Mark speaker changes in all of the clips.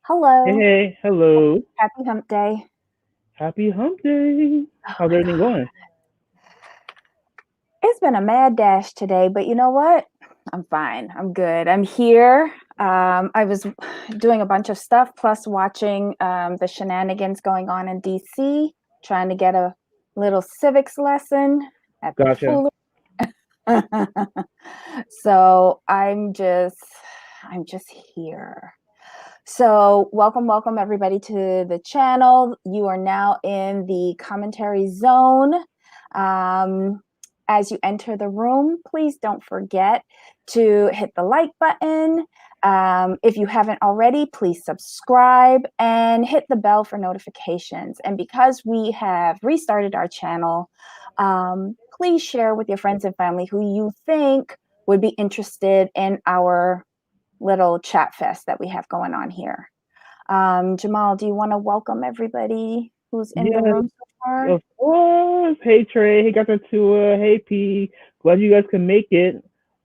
Speaker 1: Hello.
Speaker 2: Hey, hello.
Speaker 1: Happy hump day.
Speaker 2: Happy hump day.
Speaker 1: Oh
Speaker 2: How's
Speaker 1: my
Speaker 2: everything
Speaker 1: God.
Speaker 2: going?
Speaker 1: It's been a mad dash today, but you know what? I'm fine. I'm good. I'm here. I was doing a bunch of stuff, plus watching the shenanigans going on in DC, trying to get a little civics lesson at the
Speaker 2: Gotcha.
Speaker 1: fool. So I'm just here. So, welcome everybody to the channel. You are now in the commentary zone. Um, as you enter the room, please don't forget to hit the like button. If you haven't already, please subscribe and hit the bell for notifications. And because we have restarted our channel, please share with your friends and family who you think would be interested in our little chat fest that we have going on here. Jamal, do you want to welcome everybody who's in the
Speaker 2: Yes,
Speaker 1: room so far?
Speaker 2: of course. Hey Trey, hey Dr. Tua, hey P. Glad you guys can make it.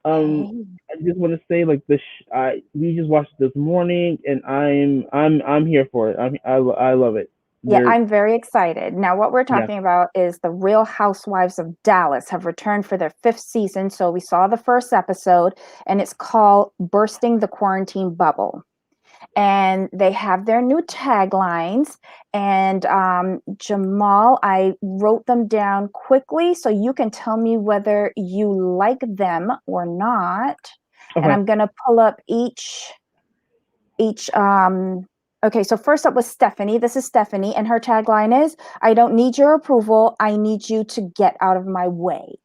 Speaker 2: Um,
Speaker 1: Hey.
Speaker 2: I just want to say like we just watched it this morning and I'm here for it. I love it.
Speaker 1: Yeah,
Speaker 2: They're
Speaker 1: I'm very excited. Now, what we're
Speaker 2: yeah,
Speaker 1: talking about is the Real Housewives of Dallas have returned for their 5th season. So we saw the first episode, and it's called Bursting the Quarantine Bubble. And they have their new taglines. And Jamal, I wrote them down quickly so you can tell me whether you like them or not. And
Speaker 2: okay.
Speaker 1: I'm going to pull up each okay, so first up was Stephanie. This is Stephanie, and her tagline is, I don't need your approval, I need you to get out of my way.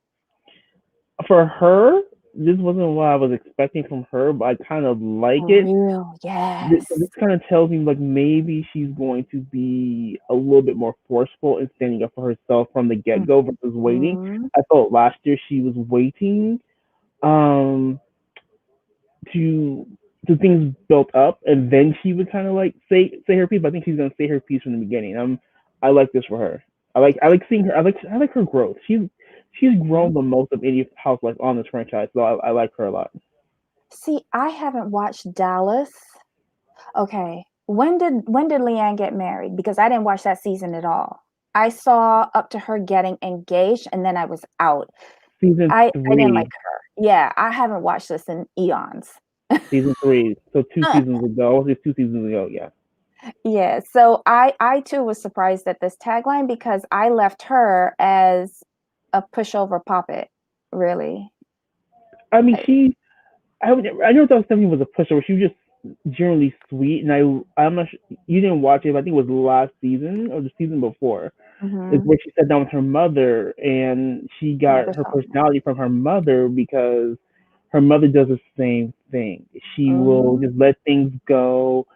Speaker 2: For her, this wasn't what I was expecting from her, but I kind of like it.
Speaker 1: Real,
Speaker 2: This
Speaker 1: yes.
Speaker 2: kind of tells me like maybe she's going to be a little bit more forceful in standing up for herself from the get go versus waiting.
Speaker 1: Mhm.
Speaker 2: I felt last year she was waiting um to things built up and then she would kind of like say her piece. But I think she's gonna say her piece from the beginning. I like this for her. I like seeing her. I like her growth. She's grown the most of any housewife on this franchise, so I like her a lot.
Speaker 1: See, I haven't watched Dallas. Okay. When did Leanne get married? Because I didn't watch that season at all. I saw up to her getting engaged and then I was out.
Speaker 2: Season
Speaker 1: I didn't like
Speaker 2: three,
Speaker 1: her. Yeah, I haven't watched this in eons.
Speaker 2: season three. So 2 seasons ago, it's 2 seasons ago. Yeah.
Speaker 1: Yeah, so I too was surprised at this tagline because I left her as a pushover puppet, really.
Speaker 2: I mean,
Speaker 1: I-
Speaker 2: I know that Stephanie was a pushover. She was just generally sweet, and I'm not sure, you didn't watch it, but I think it was last season or the season before. It's
Speaker 1: Mhm.
Speaker 2: where she sat down with her mother, and she got
Speaker 1: Never
Speaker 2: her
Speaker 1: saw her.
Speaker 2: personality from her mother because her mother does the same thing. She will
Speaker 1: Mm,
Speaker 2: just let things go,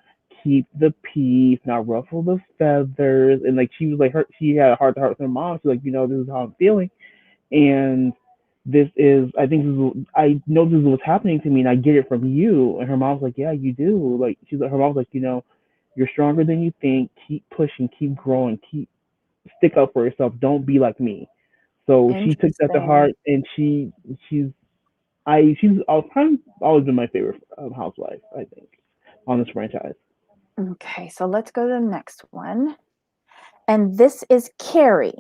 Speaker 2: keep the peace, not ruffle the feathers, and like she was like she had a heart to heart with her mom. She's like, this is how I'm feeling, and I know this is what's happening to me and I get it from you. And her mom's like, yeah, you do. Like, her mom's like, you're stronger than you think. Keep pushing, keep growing, stick up for yourself. Don't be like me. So she took that to heart
Speaker 1: interesting.
Speaker 2: and she's always been my favorite housewife, I think, on this franchise.
Speaker 1: Okay, so let's go to the next one. And this is Carrie.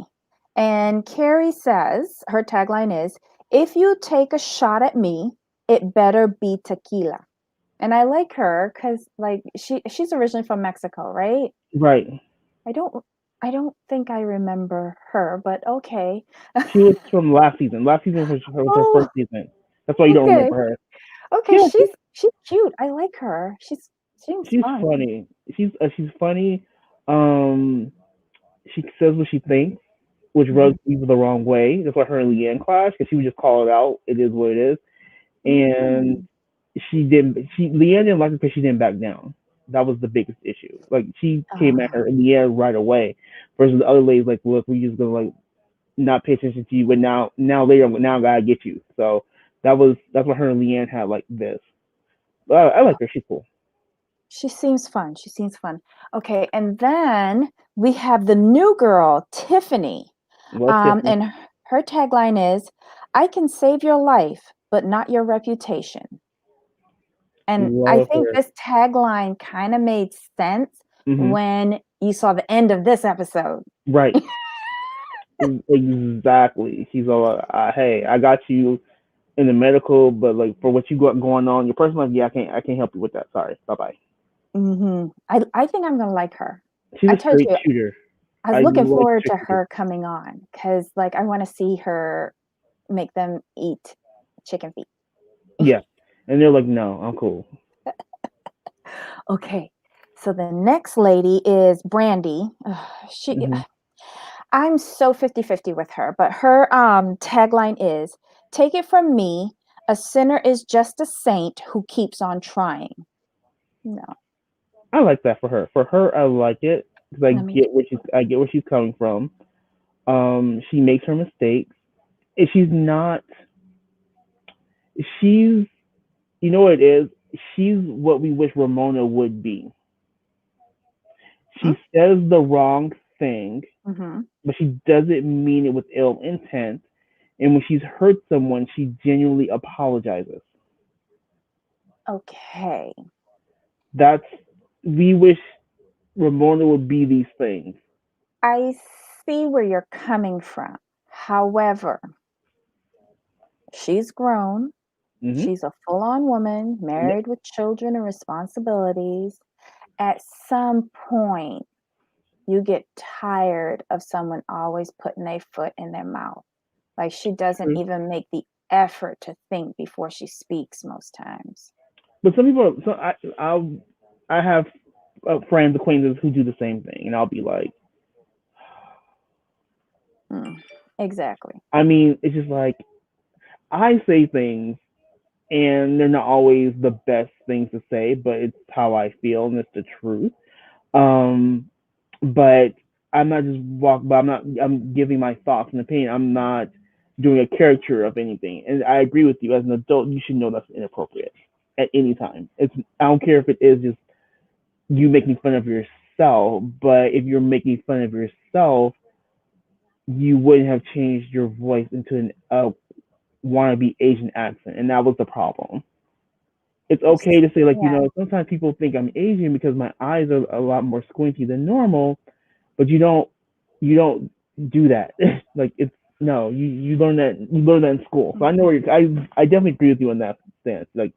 Speaker 1: And Carrie says, her tagline is, if you take a shot at me, it better be tequila. And I like her because like she's originally from Mexico, right?
Speaker 2: Right.
Speaker 1: I don't I don't think I remember her, but okay.
Speaker 2: She was from last season. Last season was her
Speaker 1: Oh,
Speaker 2: first season. That's why you don't
Speaker 1: okay.
Speaker 2: remember her.
Speaker 1: Okay,
Speaker 2: Yeah,
Speaker 1: she's cute. I like her. Seems
Speaker 2: she's
Speaker 1: fun.
Speaker 2: funny. She's funny. Um, she says what she thinks, which
Speaker 1: Mhm.
Speaker 2: rubs people the wrong way. That's why her and Leanne clashed because she would just call it out. It is what it is. And
Speaker 1: Mm.
Speaker 2: she didn't. Leanne didn't like her because she didn't back down. That was the biggest issue. Like she came at her
Speaker 1: Ah,
Speaker 2: Leanne right away, versus the other ladies like, look, we just gonna like not pay attention to you, but now later now I gotta get you. So that's why her and Leanne had like this. I like her. She's cool.
Speaker 1: she seems fun. She seems fun. Okay, and then we have the new girl, Tiffany.
Speaker 2: Love Tiffany.
Speaker 1: And her tagline is, I can save your life, but not your reputation. And I
Speaker 2: Love
Speaker 1: think
Speaker 2: her.
Speaker 1: this tagline kind of made sense
Speaker 2: Hmm.
Speaker 1: when you saw the end of this episode.
Speaker 2: Right. Exactly. She's all, hey, I got you in the medical, but like for what you got going on, your personal life, yeah, I can't help you with that. Sorry. Bye bye.
Speaker 1: I think I'm gonna like her.
Speaker 2: She's
Speaker 1: I
Speaker 2: a
Speaker 1: told
Speaker 2: straight
Speaker 1: you
Speaker 2: shooter.
Speaker 1: I was
Speaker 2: I
Speaker 1: looking
Speaker 2: like
Speaker 1: forward
Speaker 2: straight
Speaker 1: to
Speaker 2: shooters.
Speaker 1: her coming on because, like, I want to see her make them eat chicken feet.
Speaker 2: Yeah. And they're like, no, I'm cool.
Speaker 1: Okay, so the next lady is Brandy. Ugh,
Speaker 2: Hmm.
Speaker 1: I'm so 50-50 with her, but her tagline is take it from me, a sinner is just a saint who keeps on trying. No,
Speaker 2: I like that for her. For her, I like it because
Speaker 1: I mean,
Speaker 2: I get where she's coming from. She makes her mistakes. And she's not. She's, you know what it is. She's what we wish Ramona would be. She says the wrong thing,
Speaker 1: mm-hmm.
Speaker 2: but she doesn't mean it with ill intent. And when she's hurt someone, she genuinely apologizes.
Speaker 1: Okay,
Speaker 2: That's, we wish Ramona would be these things.
Speaker 1: I see where you're coming from. However, she's grown.
Speaker 2: Hmm.
Speaker 1: She's a full on woman,
Speaker 2: Yep.
Speaker 1: married with children and responsibilities. At some point, you get tired of someone always putting their foot in their mouth. Like she doesn't
Speaker 2: True.
Speaker 1: even make the effort to think before she speaks most times.
Speaker 2: But some people, I have friends, acquaintances who do the same thing, and I'll be like,
Speaker 1: Mm, exactly.
Speaker 2: I mean, it's just like I say things, and they're not always the best things to say, but it's how I feel, and it's the truth. Um, but I'm not just walk, but I'm not. I'm giving my thoughts and opinion. I'm not doing a caricature of anything. And I agree with you. As an adult, you should know that's inappropriate at any time. It's, I don't care if it is just you making fun of yourself, but if you're making fun of yourself, you wouldn't have changed your voice into an wannabe Asian accent, and that was the problem. It's okay to say, like,
Speaker 1: Yeah.
Speaker 2: sometimes people think I'm Asian because my eyes are a lot more squinty than normal, but you don't do that. Like, it's, no, you learn that in school. So I know where I definitely agree with you on that stance. Like,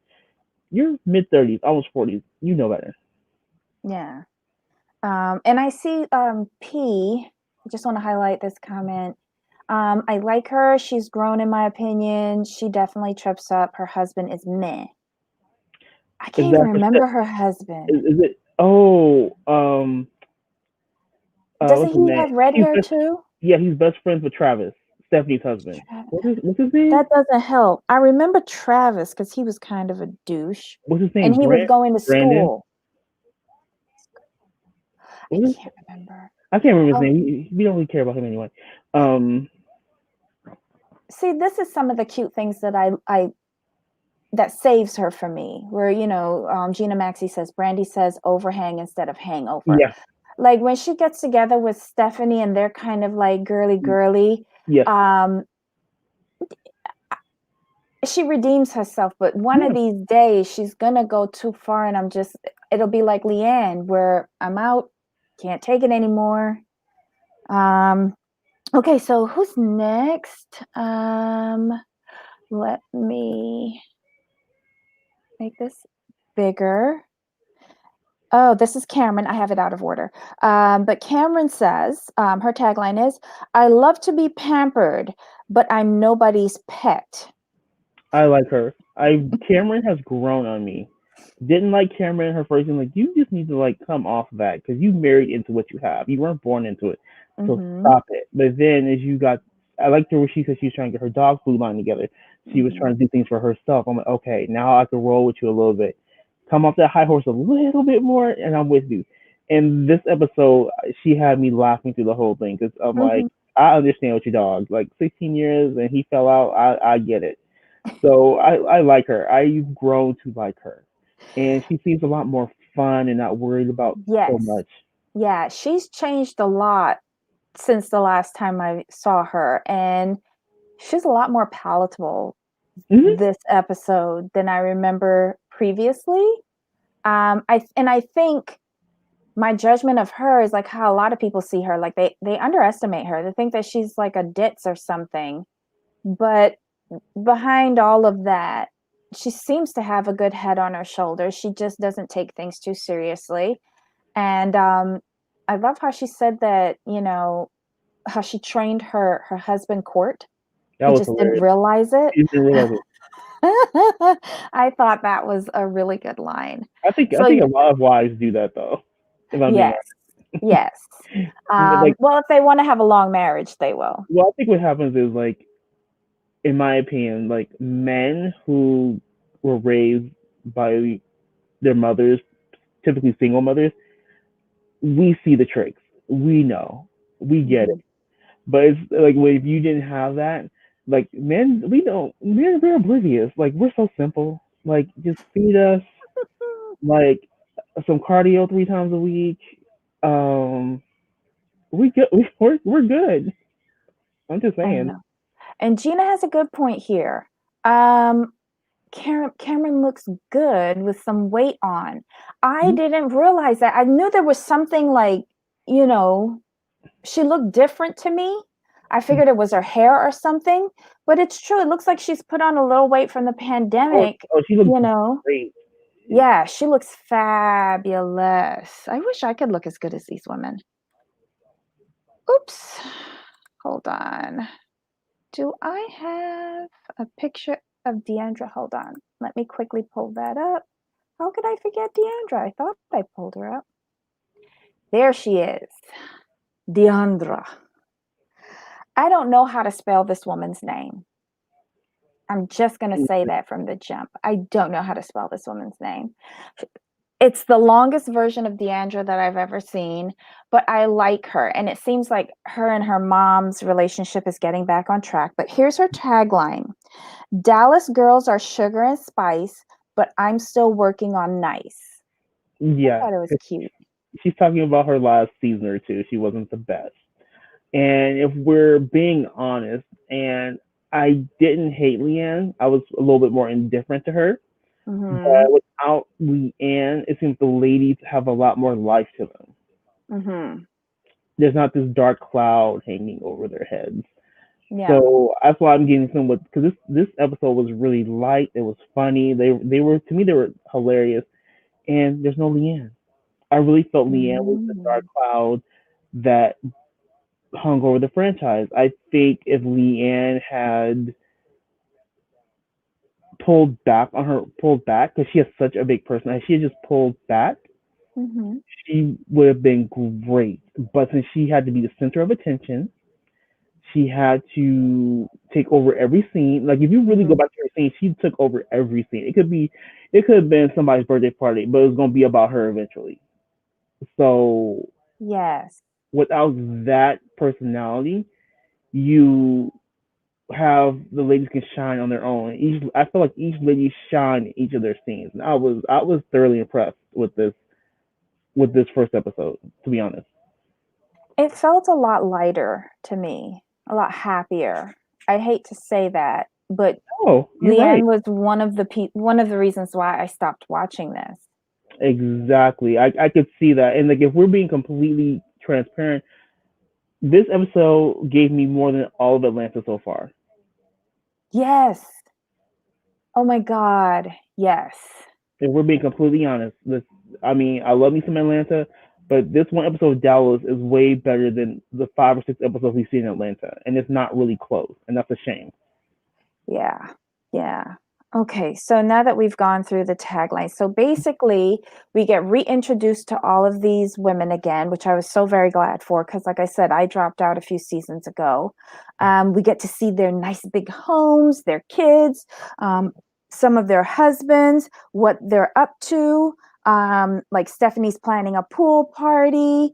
Speaker 2: you're mid 30s, almost 40s, you know better.
Speaker 1: Yeah. And I see P. I just want to highlight this comment. I like her. She's grown, in my opinion. She definitely trips up. Her husband is meh. I
Speaker 2: Is
Speaker 1: can't even
Speaker 2: that for
Speaker 1: remember her husband.
Speaker 2: is it? Oh,
Speaker 1: Doesn't
Speaker 2: what's his
Speaker 1: he
Speaker 2: name?
Speaker 1: have red
Speaker 2: He's
Speaker 1: hair
Speaker 2: best.
Speaker 1: too?
Speaker 2: Yeah, he's best friends with Travis, Stephanie's husband. What's his name?
Speaker 1: That doesn't help. I remember Travis because he was kind of a douche,
Speaker 2: What's his name?
Speaker 1: and he was going to
Speaker 2: Brandon.
Speaker 1: school. I
Speaker 2: What is?
Speaker 1: can't remember.
Speaker 2: I can't remember his
Speaker 1: Oh,
Speaker 2: name. We don't really care about him anyway. Um,
Speaker 1: see, this is some of the cute things that I that saves her for me. Where Gina Maxey says, Brandy says overhang instead of hangover.
Speaker 2: yeah,
Speaker 1: Like when she gets together with Stephanie and they're kind of like girly girly.
Speaker 2: yes,
Speaker 1: Um, she redeems herself, but one of
Speaker 2: yeah.
Speaker 1: these days she's gonna go too far, and it'll be like Leanne, where I'm out, can't take it anymore. Um, okay, so who's next? Let me make this bigger. Oh, this is Cameron. I have it out of order. But Cameron says, her tagline is, I love to be pampered, but I'm nobody's pet.
Speaker 2: I like her. Cameron has grown on me. Didn't like Cameron in her first thing. Like, you just need to like come off of that because you married into what you have. You weren't born into it. So
Speaker 1: Mm-hmm.
Speaker 2: stop it. But then as you got, I liked her when she said she was trying to get her dog food line together. She was
Speaker 1: Mm-hmm.
Speaker 2: trying to do things for herself. I'm like, okay, now I can roll with you a little bit. Come off that high horse a little bit more, and I'm with you. And this episode, she had me laughing through the whole thing because I'm
Speaker 1: Mm-hmm.
Speaker 2: like, I understand what your dog, like 16 years and he fell out. I get it. So I like her. I've grown to like her, and she seems a lot more fun and not worried about so
Speaker 1: Yes.
Speaker 2: much.
Speaker 1: Yeah, she's changed a lot since the last time I saw her, and she's a lot more palatable
Speaker 2: Hmm.
Speaker 1: this episode than I remember previously. I think my judgment of her is like how a lot of people see her. Like they underestimate her. They think that she's like a ditz or something. But behind all of that, she seems to have a good head on her shoulders. She just doesn't take things too seriously. And I love how she said that, how she trained her husband Court.
Speaker 2: That
Speaker 1: He
Speaker 2: was
Speaker 1: just didn't
Speaker 2: hilarious.
Speaker 1: realize it.
Speaker 2: You didn't realize it.
Speaker 1: I thought that was a really good line.
Speaker 2: I think a lot of wives do that though. If I'm being
Speaker 1: Yes, yes.
Speaker 2: honest. Like,
Speaker 1: Well, if they want to have a long marriage, they will.
Speaker 2: well, I think what happens is like, in my opinion, like men who were raised by their mothers, typically single mothers, we see the tricks. We know. We get it.
Speaker 1: Mhm.
Speaker 2: But it's like, well, if you didn't have that, like men, we don't. Men, we're oblivious. Like we're so simple. Like just feed us like some cardio 3 times a week. Um, we good. We're good. I'm just
Speaker 1: I
Speaker 2: saying.
Speaker 1: know. And Gina has a good point here. Um, Cameron looks good with some weight on. I
Speaker 2: Mhm.
Speaker 1: didn't realize that. I knew there was something like, you know, she looked different to me. I figured it was her hair or something, but it's true. It looks like she's put on a little weight from the
Speaker 2: Oh,
Speaker 1: pandemic,
Speaker 2: oh, she looks
Speaker 1: you know.
Speaker 2: great.
Speaker 1: Yeah, she looks fabulous. I wish I could look as good as these women. Oops. Hold on. Do I have a picture of Deandra? Hold on. Let me quickly pull that up. How could I forget Deandra? I thought I pulled her up. There she is. Deandra. I don't know how to spell this woman's name. I'm just going to say that from the jump. I don't know how to spell this woman's name. It's the longest version of Deandra that I've ever seen, but I like her. And it seems like her and her mom's relationship is getting back on track. But here's her tagline: Dallas girls are sugar and spice, but I'm still working on nice. I
Speaker 2: Yeah,
Speaker 1: thought it was cute.
Speaker 2: she's talking about her last season or two. She wasn't the best. And if we're being honest, and I didn't hate Leanne, I was a little bit more indifferent to her.
Speaker 1: Mm-hmm.
Speaker 2: But without Leanne, it seems the ladies have a lot more life to them.
Speaker 1: Mm-hmm.
Speaker 2: There's not this dark cloud hanging over their heads.
Speaker 1: Yeah.
Speaker 2: So that's why I'm getting some with, because this episode was really light. It was funny. They were, to me, they were hilarious. And there's no Leanne. I really felt Leanne was the dark
Speaker 1: Mm-hmm.
Speaker 2: cloud that hung over the franchise. I think if Leanne had pulled back, because she has such a big personality, she had just pulled back,
Speaker 1: Mm-hmm.
Speaker 2: she would have been great. But since she had to be the center of attention, she had to take over every scene. Like if you really go
Speaker 1: Mm-hmm.
Speaker 2: back to her scene, she took over every scene. It could have been somebody's birthday party, but it was gonna be about her eventually. So
Speaker 1: Yes.
Speaker 2: without that personality, you have the ladies can shine on their own. I feel like each lady shined in each of their scenes. And I was thoroughly impressed with this first episode, to be honest.
Speaker 1: It felt a lot lighter to me, a lot happier. I hate to say that, but
Speaker 2: Oh, you're right.
Speaker 1: Leanne was one of the reasons why I stopped watching this.
Speaker 2: Exactly. I could see that. And like if we're being completely transparent, this episode gave me more than all of Atlanta so far.
Speaker 1: Yes. Oh my God. Yes.
Speaker 2: If we're being completely honest, I mean, I love me some Atlanta, but this one episode of Dallas is way better than the 5 or 6 episodes we've seen in Atlanta, and it's not really close, and that's a shame.
Speaker 1: Yeah. Yeah. Okay. So now that we've gone through the tagline, so basically we get reintroduced to all of these women again, which I was so very glad for because, like I said, I dropped out a few seasons ago. We get to see their nice big homes, their kids, um, some of their husbands, what they're up to. Like Stephanie's planning a pool party.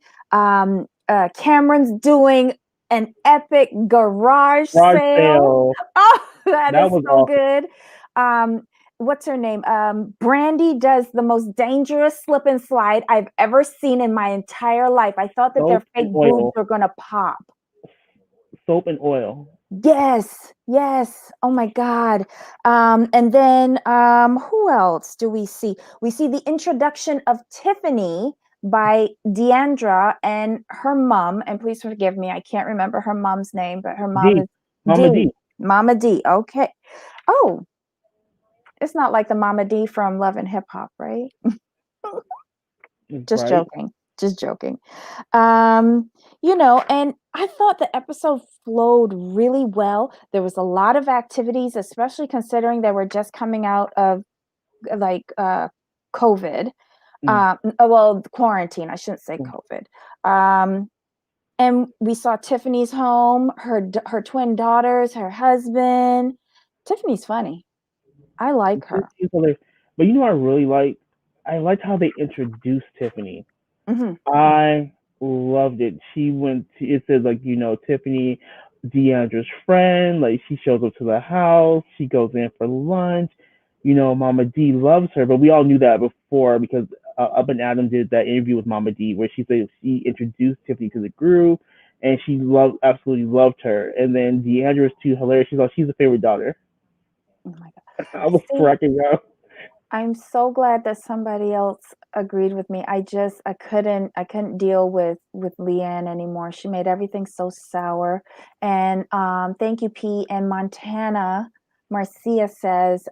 Speaker 1: Cameron's doing an epic garage
Speaker 2: Garage
Speaker 1: sale.
Speaker 2: sale,
Speaker 1: Oh, that
Speaker 2: that
Speaker 1: is
Speaker 2: was
Speaker 1: so
Speaker 2: awesome.
Speaker 1: good. What's her name? Brandy does the most dangerous slip and slide I've ever seen in my entire life. I thought that their
Speaker 2: Soap and
Speaker 1: fake boobs
Speaker 2: oil,
Speaker 1: were gonna pop.
Speaker 2: soap and oil.
Speaker 1: Yes, yes. Oh my God. And then who else do we see? We see the introduction of Tiffany by Deandra and her mom. And please forgive me, I can't remember her mom's name, but her mom
Speaker 2: D,
Speaker 1: is
Speaker 2: Mama
Speaker 1: D.
Speaker 2: D,
Speaker 1: Mama D. Okay. Oh, it's not like the Mama D from Love and Hip Hop, right? Just
Speaker 2: right?
Speaker 1: joking. Just joking. Um, and I thought the episode flowed really well. There was a lot of activities, especially considering they were just coming out of like COVID.
Speaker 2: Mm.
Speaker 1: Well, quarantine, I shouldn't say COVID. Um, and we saw Tiffany's home, her twin daughters, her husband. Tiffany's funny. I like her.
Speaker 2: She's hilarious. But you know what I really like? I liked how they introduced Tiffany.
Speaker 1: Hmm.
Speaker 2: I loved it. She went to, it says like, Tiffany, Deandra's friend, like she shows up to the house, she goes in for lunch. Mama D loves her, but we all knew that before because Up and Adam did that interview with Mama D where she said she introduced Tiffany to the group and she absolutely loved her. And then Deandra was too hilarious. She's a favorite daughter.
Speaker 1: Oh my God.
Speaker 2: I was
Speaker 1: See,
Speaker 2: cracking up.
Speaker 1: I'm so glad that somebody else agreed with me. I couldn't deal with Leanne anymore. She made everything so sour. And thank you, P. And Montana Marcia says,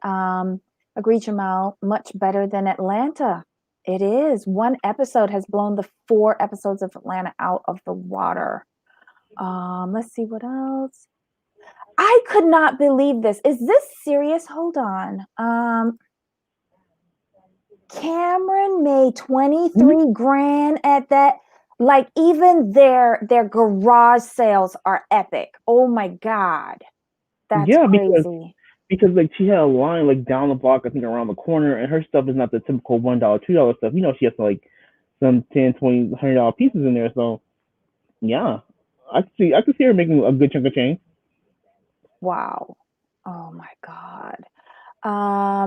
Speaker 1: agree, Jamal, much better than Atlanta. It is. One episode has blown the 4 episodes of Atlanta out of the water. Let's see what else. I could not believe this. Is this serious? Hold on. Cameron made
Speaker 2: Mhm.
Speaker 1: 23 grand at that. Like even their garage sales are epic. Oh my God. That's
Speaker 2: Yeah, because
Speaker 1: crazy.
Speaker 2: like she had a line like down the block, I think around the corner, and her stuff is not the typical $1, $2 stuff. She has like some 10, 20, $100 pieces in there. So yeah, I could see her making a good chunk of change.
Speaker 1: Wow. Oh my God.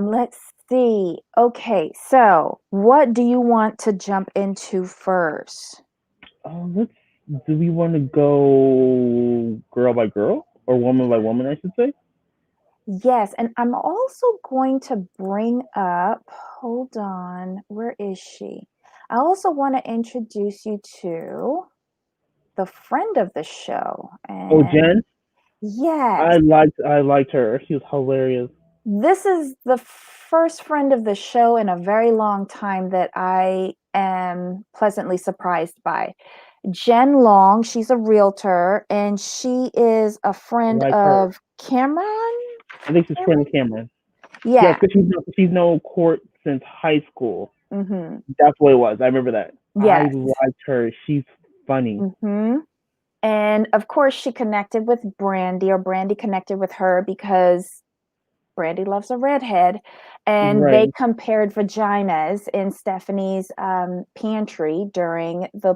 Speaker 1: Let's see. Okay, so what do you want to jump into first?
Speaker 2: Let's. Do we want to go girl by girl or woman by woman? I should say.
Speaker 1: Yes, and I'm also going to bring up, hold on, where is she? I also want to introduce you to the friend of the show.
Speaker 2: Oh,
Speaker 1: And
Speaker 2: Jen,
Speaker 1: yes,
Speaker 2: I liked her. She was hilarious.
Speaker 1: this is the first friend of the show in a very long time that I am pleasantly surprised by. Jen Long, she's a realtor and she is a
Speaker 2: I
Speaker 1: friend
Speaker 2: like her.
Speaker 1: of Cameron.
Speaker 2: I think she's friend
Speaker 1: Cameron?
Speaker 2: of Cameron. Yeah,
Speaker 1: Yeah.
Speaker 2: because she's known Court since high school.
Speaker 1: Hmm.
Speaker 2: That's what it was. I remember that. I
Speaker 1: Yes.
Speaker 2: liked her. She's funny.
Speaker 1: Hmm. And of course, she connected with Brandy, or Brandy connected with her because Brandy loves a redhead. And they
Speaker 2: Right.
Speaker 1: compared vaginas in Stephanie's pantry during the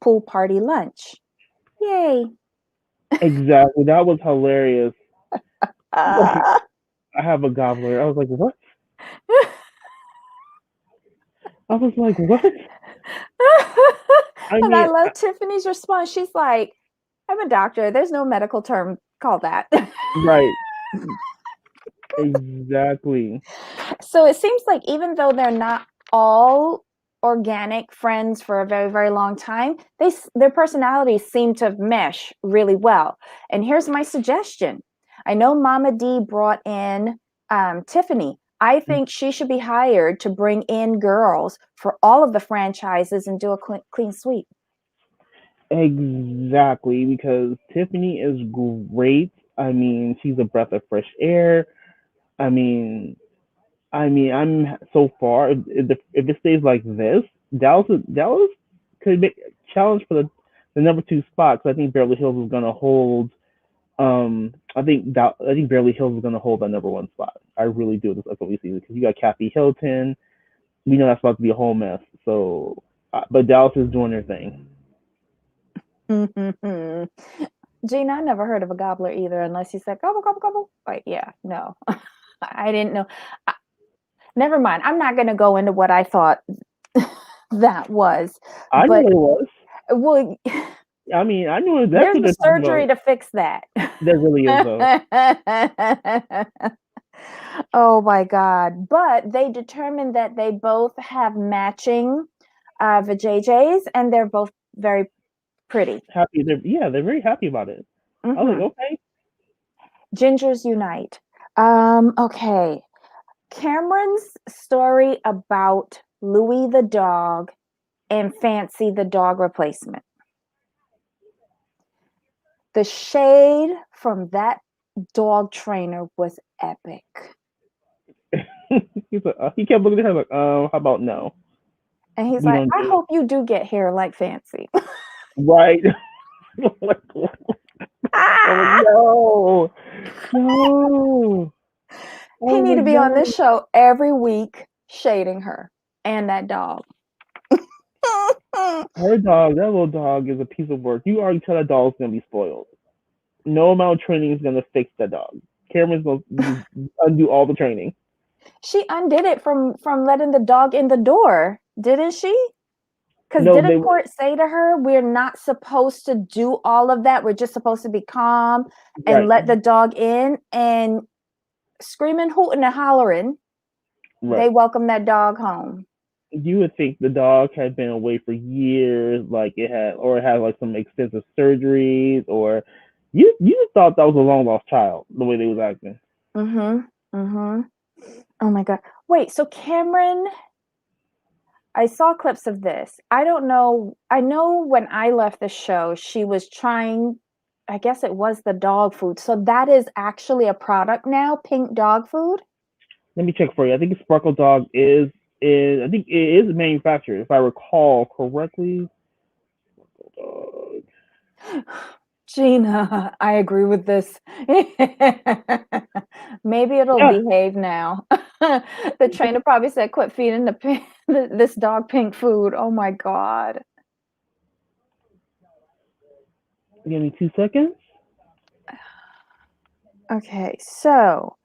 Speaker 1: pool party lunch. Yay.
Speaker 2: Exactly. That was hilarious. Like,
Speaker 1: Ah.
Speaker 2: I have a gobbler. I was like, what? I was like, what? I
Speaker 1: And I
Speaker 2: mean,
Speaker 1: love Tiffany's response. She's like, I'm a doctor. There's no medical term called that.
Speaker 2: right. Exactly.
Speaker 1: So it seems like even though they're not all organic friends for a very, very long time, their personalities seem to mesh really well. And here's my suggestion. I know Mama D brought in Tiffany. I think she should be hired to bring in girls for all of the franchises and do a clean sweep.
Speaker 2: Exactly. Because Tiffany is great. I mean, she's a breath of fresh air. I mean, I'm so far. If it stays like this, Dallas could make challenge for the number 2 spot. Because I think Beverly Hills is gonna hold. I think Beverly Hills is gonna hold that number 1 spot. I really do. That's what we see because you got Kathy Hilton. We know that's about to be a whole mess. So, but Dallas is doing their thing.
Speaker 1: Gina, I never heard of a gobbler either, unless you said gobble, gobble, gobble. Like, yeah, no, I didn't know. Never mind. I'm not going to go into what I thought that was,
Speaker 2: I know
Speaker 1: but
Speaker 2: what it was.
Speaker 1: well,
Speaker 2: I mean, I know that's
Speaker 1: There's
Speaker 2: what
Speaker 1: a
Speaker 2: they're talking
Speaker 1: surgery
Speaker 2: about.
Speaker 1: to fix that.
Speaker 2: There really is though.
Speaker 1: Oh my God. But they determined that they both have matching vajayjays and they're both very pretty.
Speaker 2: Happy, they're very happy about it. I was
Speaker 1: Hmm.
Speaker 2: like, okay.
Speaker 1: Gingers unite. Okay. Cameron's story about Louis the dog and Fancy the dog replacement. The shade from that dog trainer was epic.
Speaker 2: He kept looking at her like, how about no?
Speaker 1: And he's
Speaker 2: We
Speaker 1: like,
Speaker 2: don't
Speaker 1: I
Speaker 2: do it.
Speaker 1: hope you do get hair like Fancy.
Speaker 2: Right. Like, I'm like,
Speaker 1: Ah!
Speaker 2: no, no. I
Speaker 1: He
Speaker 2: was
Speaker 1: need to
Speaker 2: like,
Speaker 1: be on
Speaker 2: no.
Speaker 1: this show every week shading her and that dog.
Speaker 2: Her dog, that little dog, is a piece of work. You already tell that dog's gonna be spoiled. No amount of training is gonna fix that dog. Cameron's gonna just undo all the training.
Speaker 1: She undid it from letting the dog in the door, didn't she? Because
Speaker 2: No, they
Speaker 1: didn't Court say to her, we're not supposed to do all of that. We're just supposed to be calm and
Speaker 2: right,
Speaker 1: let the dog in, and screaming, hooting, and hollering, they
Speaker 2: right.
Speaker 1: welcome that dog home.
Speaker 2: You would think the dog had been away for years, like it had like some extensive surgeries, or you thought that was a long lost child the way they was acting.
Speaker 1: Mm-hmm. Mm-hmm. Oh my God. Wait, so Cameron, I saw clips of this. I don't know. I know when I left the show, she was trying, I guess it was the dog food. So that is actually a product now, pink dog food.
Speaker 2: Let me check for you. I think Sparkle Dog is I think it is manufactured, if I recall correctly. Dog.
Speaker 1: Gina, I agree with this. Maybe it'll
Speaker 2: Yeah,
Speaker 1: behave now. The trainer probably said, quit feeding this dog pink food. Oh my God.
Speaker 2: give me 2 seconds.
Speaker 1: Okay, so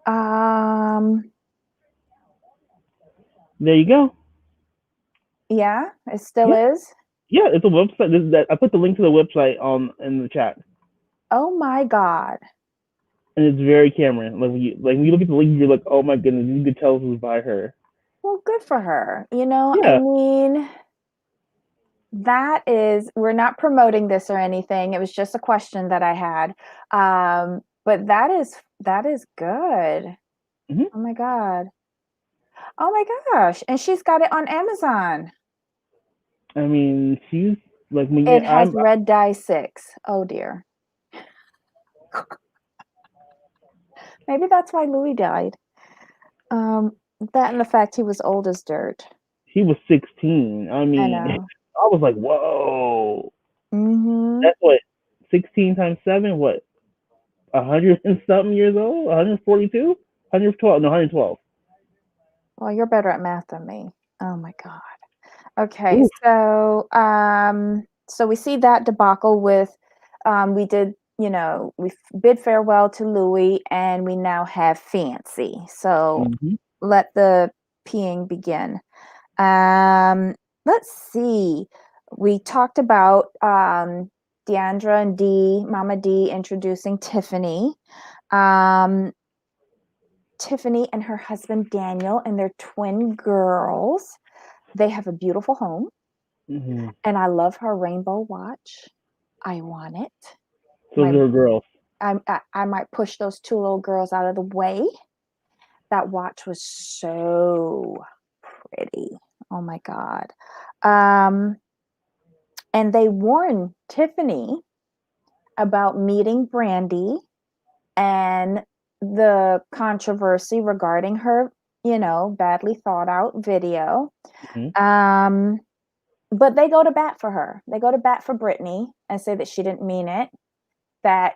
Speaker 1: um
Speaker 2: There you go.
Speaker 1: yeah, it still
Speaker 2: Yeah,
Speaker 1: is.
Speaker 2: yeah, it's a website. That I put the link to the website on in the chat,
Speaker 1: Oh my God.
Speaker 2: and it's very Cameron. Like when you look at the link, you're like, oh my goodness, you could tell this was by her.
Speaker 1: Well, good for her. You know, I
Speaker 2: Yeah.
Speaker 1: mean, that is, we're not promoting this or anything. It was just a question that I had. But that is good.
Speaker 2: Hmm.
Speaker 1: Oh my God. Oh my gosh. And she's got it on Amazon.
Speaker 2: I mean, she's like when
Speaker 1: It has
Speaker 2: I'm.
Speaker 1: red dye 6. Oh dear. Maybe that's why Louis died. Um, that and the fact he was old as dirt.
Speaker 2: He was 16. I
Speaker 1: I
Speaker 2: mean,
Speaker 1: know.
Speaker 2: I was like, whoa.
Speaker 1: Mm-hmm.
Speaker 2: That's what 16 times seven. What 100 and something years old? 142? 112? No, 112.
Speaker 1: Well, you're better at math than me. Oh my God. Okay,
Speaker 2: Ooh.
Speaker 1: so we see that debacle with we did, we bid farewell to Louis and we now have Fancy. So
Speaker 2: Hmm.
Speaker 1: let the peeing begin. Um, let's see. We talked about Deandra and Mama D introducing Tiffany. Um, Tiffany and her husband Daniel and their twin girls. They have a beautiful home.
Speaker 2: Hmm.
Speaker 1: And I love her rainbow watch. I want it.
Speaker 2: Those
Speaker 1: My
Speaker 2: little girls.
Speaker 1: I might push those two little girls out of the way. That watch was so pretty. Oh my God. Um, and they warned Tiffany about meeting Brandy and the controversy regarding her, badly thought out video.
Speaker 2: Hmm.
Speaker 1: Um, but they go to bat for her. They go to bat for Brittany and say that she didn't mean it, that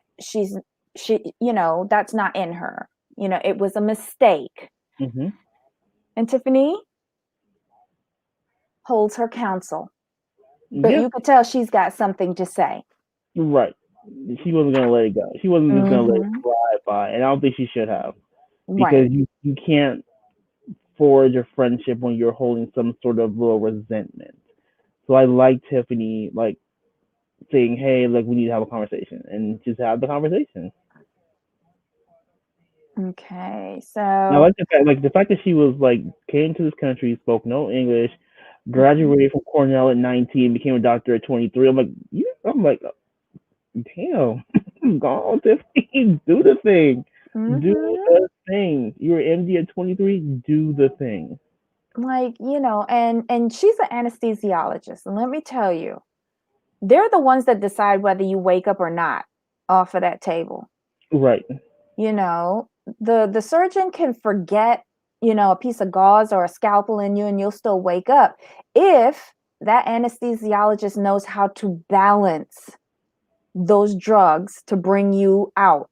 Speaker 1: that's not in her. It was a mistake.
Speaker 2: Hmm.
Speaker 1: And Tiffany holds her counsel, but
Speaker 2: Yeah,
Speaker 1: you could tell she's got something to say.
Speaker 2: right. She wasn't gonna let it go. She wasn't just gonna let it
Speaker 1: Hmm.
Speaker 2: slide by, and I don't think she should have,
Speaker 1: Right.
Speaker 2: because you can't forge a friendship when you're holding some sort of little resentment. So I like Tiffany, like saying, "Hey, like we need to have a conversation," and just have the conversation.
Speaker 1: Okay,
Speaker 2: And I
Speaker 1: so
Speaker 2: like the fact that she was like came to this country, spoke no English,
Speaker 1: mhm,
Speaker 2: graduated from Cornell at 19, became a doctor at 23. I'm like, damn, go on, Tiffany, do the thing, do
Speaker 1: mhm.
Speaker 2: the thing. You're an MD at 23, do the thing.
Speaker 1: Like, and she's an anesthesiologist, and let me tell you, they're the ones that decide whether you wake up or not off of that table.
Speaker 2: Right,
Speaker 1: You know, the surgeon can forget, a piece of gauze or a scalpel in you and you'll still wake up if that anesthesiologist knows how to balance those drugs to bring you out.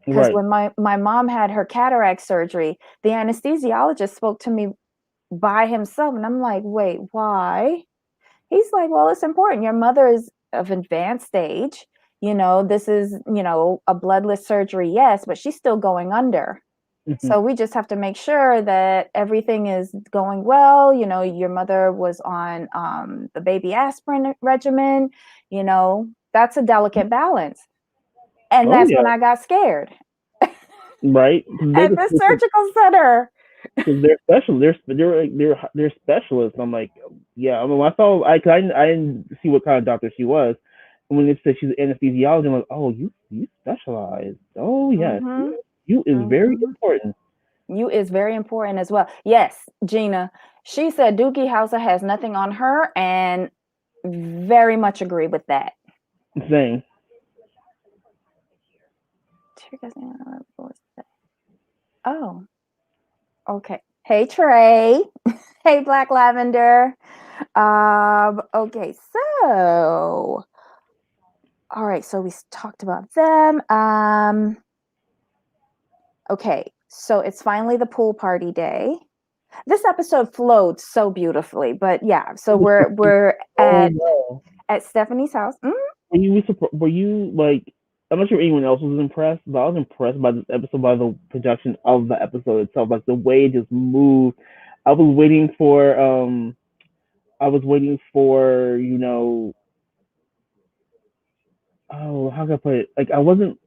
Speaker 1: Because
Speaker 2: right.
Speaker 1: when my mom had her cataract surgery, the anesthesiologist spoke to me by himself, and I'm like, wait, why? He's like, well, it's important. Your mother is of advanced stage. This is, a bloodless surgery, yes, but she's still going under.
Speaker 2: Hmm.
Speaker 1: So we just have to make sure that everything is going well. Your mother was on the baby aspirin regimen. That's a delicate balance. And
Speaker 2: Oh
Speaker 1: that's when
Speaker 2: yeah,
Speaker 1: I got scared
Speaker 2: right. Because
Speaker 1: at the surgical center.
Speaker 2: they're special. They're specialists. I'm like, yeah. I mean, when I saw I didn't see what kind of doctor she was. And when it said she's an anesthesiologist, I'm like, oh, you specialize. Oh yes,
Speaker 1: Mm-hmm.
Speaker 2: you is very
Speaker 1: Mm-hmm.
Speaker 2: important.
Speaker 1: You is very important as well. Yes, Gina. She said Dookie Howser has nothing on her, and very much agree with that.
Speaker 2: Same.
Speaker 1: Oh, okay. Hey Trey. Hey Black Lavender. Okay, so all right, so we talked about them. Okay, so it's finally the pool party day. This episode flowed so beautifully, but yeah, so we're
Speaker 2: Oh
Speaker 1: at
Speaker 2: no.
Speaker 1: Stephanie's house.
Speaker 2: Were you like? I'm not sure anyone else was impressed, but I was impressed by this episode by the production of the episode itself, like the way it just moved. I was waiting for oh, how can I put it? Like I wasn't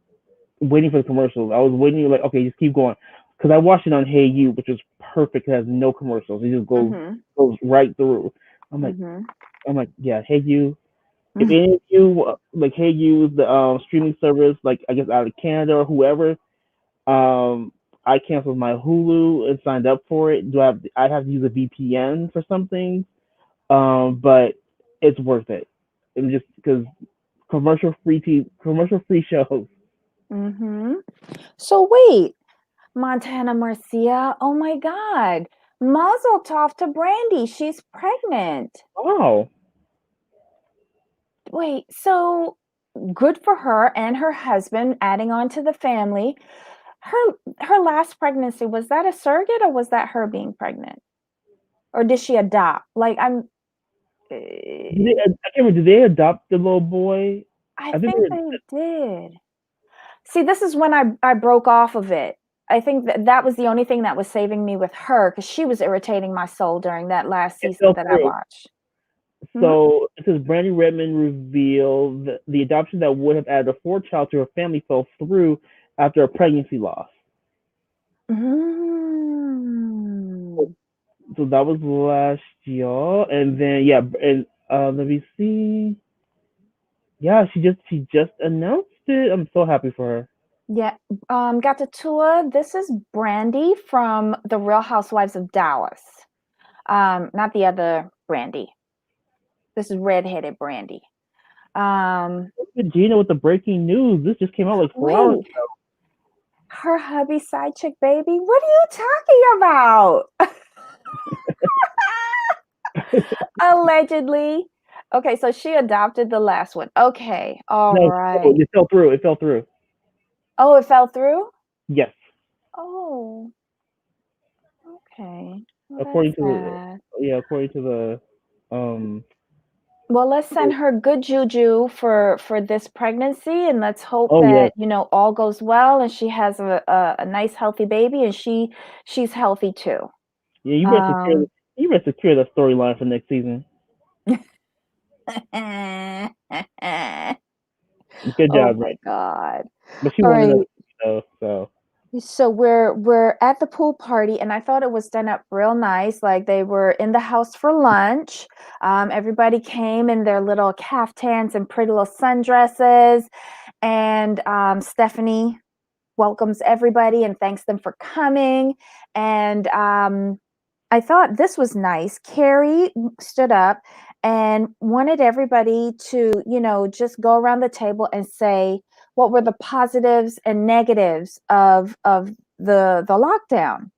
Speaker 2: waiting for the commercials. I was waiting like, okay, just keep going, because I watched it on Hey You, which is perfect. It has no commercials. It just
Speaker 1: Mhm.
Speaker 2: goes right through. I'm like
Speaker 1: Mhm.
Speaker 2: I'm like, yeah, Hey You. If
Speaker 1: Mhm.
Speaker 2: any of you like Hey You, the streaming service, like I guess out of Canada or whoever, I canceled my Hulu and signed up for it. I have to use a VPN for something, but it's worth it. And just because commercial free shows.
Speaker 1: Mhm. So wait, Montana Marcia. Oh my God. Mazel tov to Brandy. She's pregnant.
Speaker 2: Oh,
Speaker 1: Wait, so good for her and her husband adding on to the family. Her her last pregnancy, was that a surrogate or was that her being pregnant? Or did she adopt? Like
Speaker 2: I can't remember. Did they adopt the little boy?
Speaker 1: I
Speaker 2: I think
Speaker 1: think they did. See, this is when I broke off of it. I think that was the only thing that was saving me with her because she was irritating my soul during that last
Speaker 2: it
Speaker 1: season
Speaker 2: fell
Speaker 1: that I
Speaker 2: through.
Speaker 1: watched. Mhm.
Speaker 2: So it says Brandy Redmond revealed the adoption that would have added a fourth child to her family fell through after a pregnancy loss.
Speaker 1: Mm.
Speaker 2: So that was last year, and then yeah, and let me see. Yeah, she just announced it. I'm so happy for her.
Speaker 1: Yeah, got to tour. This is Brandy from the Real Housewives of Dallas. Not the other Brandy. This is redheaded Brandy. Um,
Speaker 2: Gina with the breaking news. This just came out like 4 hours
Speaker 1: wait, her hubby side chick baby. What are you talking about?
Speaker 2: ago.
Speaker 1: Allegedly. Okay, so she adopted the last one. Okay, all
Speaker 2: No,
Speaker 1: right.
Speaker 2: it fell through. It fell through.
Speaker 1: Oh, it fell through?
Speaker 2: Yes,
Speaker 1: Oh, okay. Well, that's
Speaker 2: according to
Speaker 1: sad.
Speaker 2: according to the
Speaker 1: Well, let's send her good juju for this pregnancy, and let's hope
Speaker 2: oh yeah,
Speaker 1: that all goes well, and she has a nice healthy baby, and she's healthy too.
Speaker 2: yeah.
Speaker 1: Um,
Speaker 2: You better secure the storyline for next season. Good
Speaker 1: Oh
Speaker 2: job,
Speaker 1: my
Speaker 2: Brandy.
Speaker 1: God.
Speaker 2: But she
Speaker 1: All
Speaker 2: won another
Speaker 1: right.
Speaker 2: show, so
Speaker 1: So we're at the pool party, and I thought it was done up real nice. Like they were in the house for lunch. Everybody came in their little caftans and pretty little sundresses, and Stephanie welcomes everybody and thanks them for coming. And I thought this was nice. Carrie stood up and wanted everybody to, just go around the table and say what were the positives and negatives of the lockdown.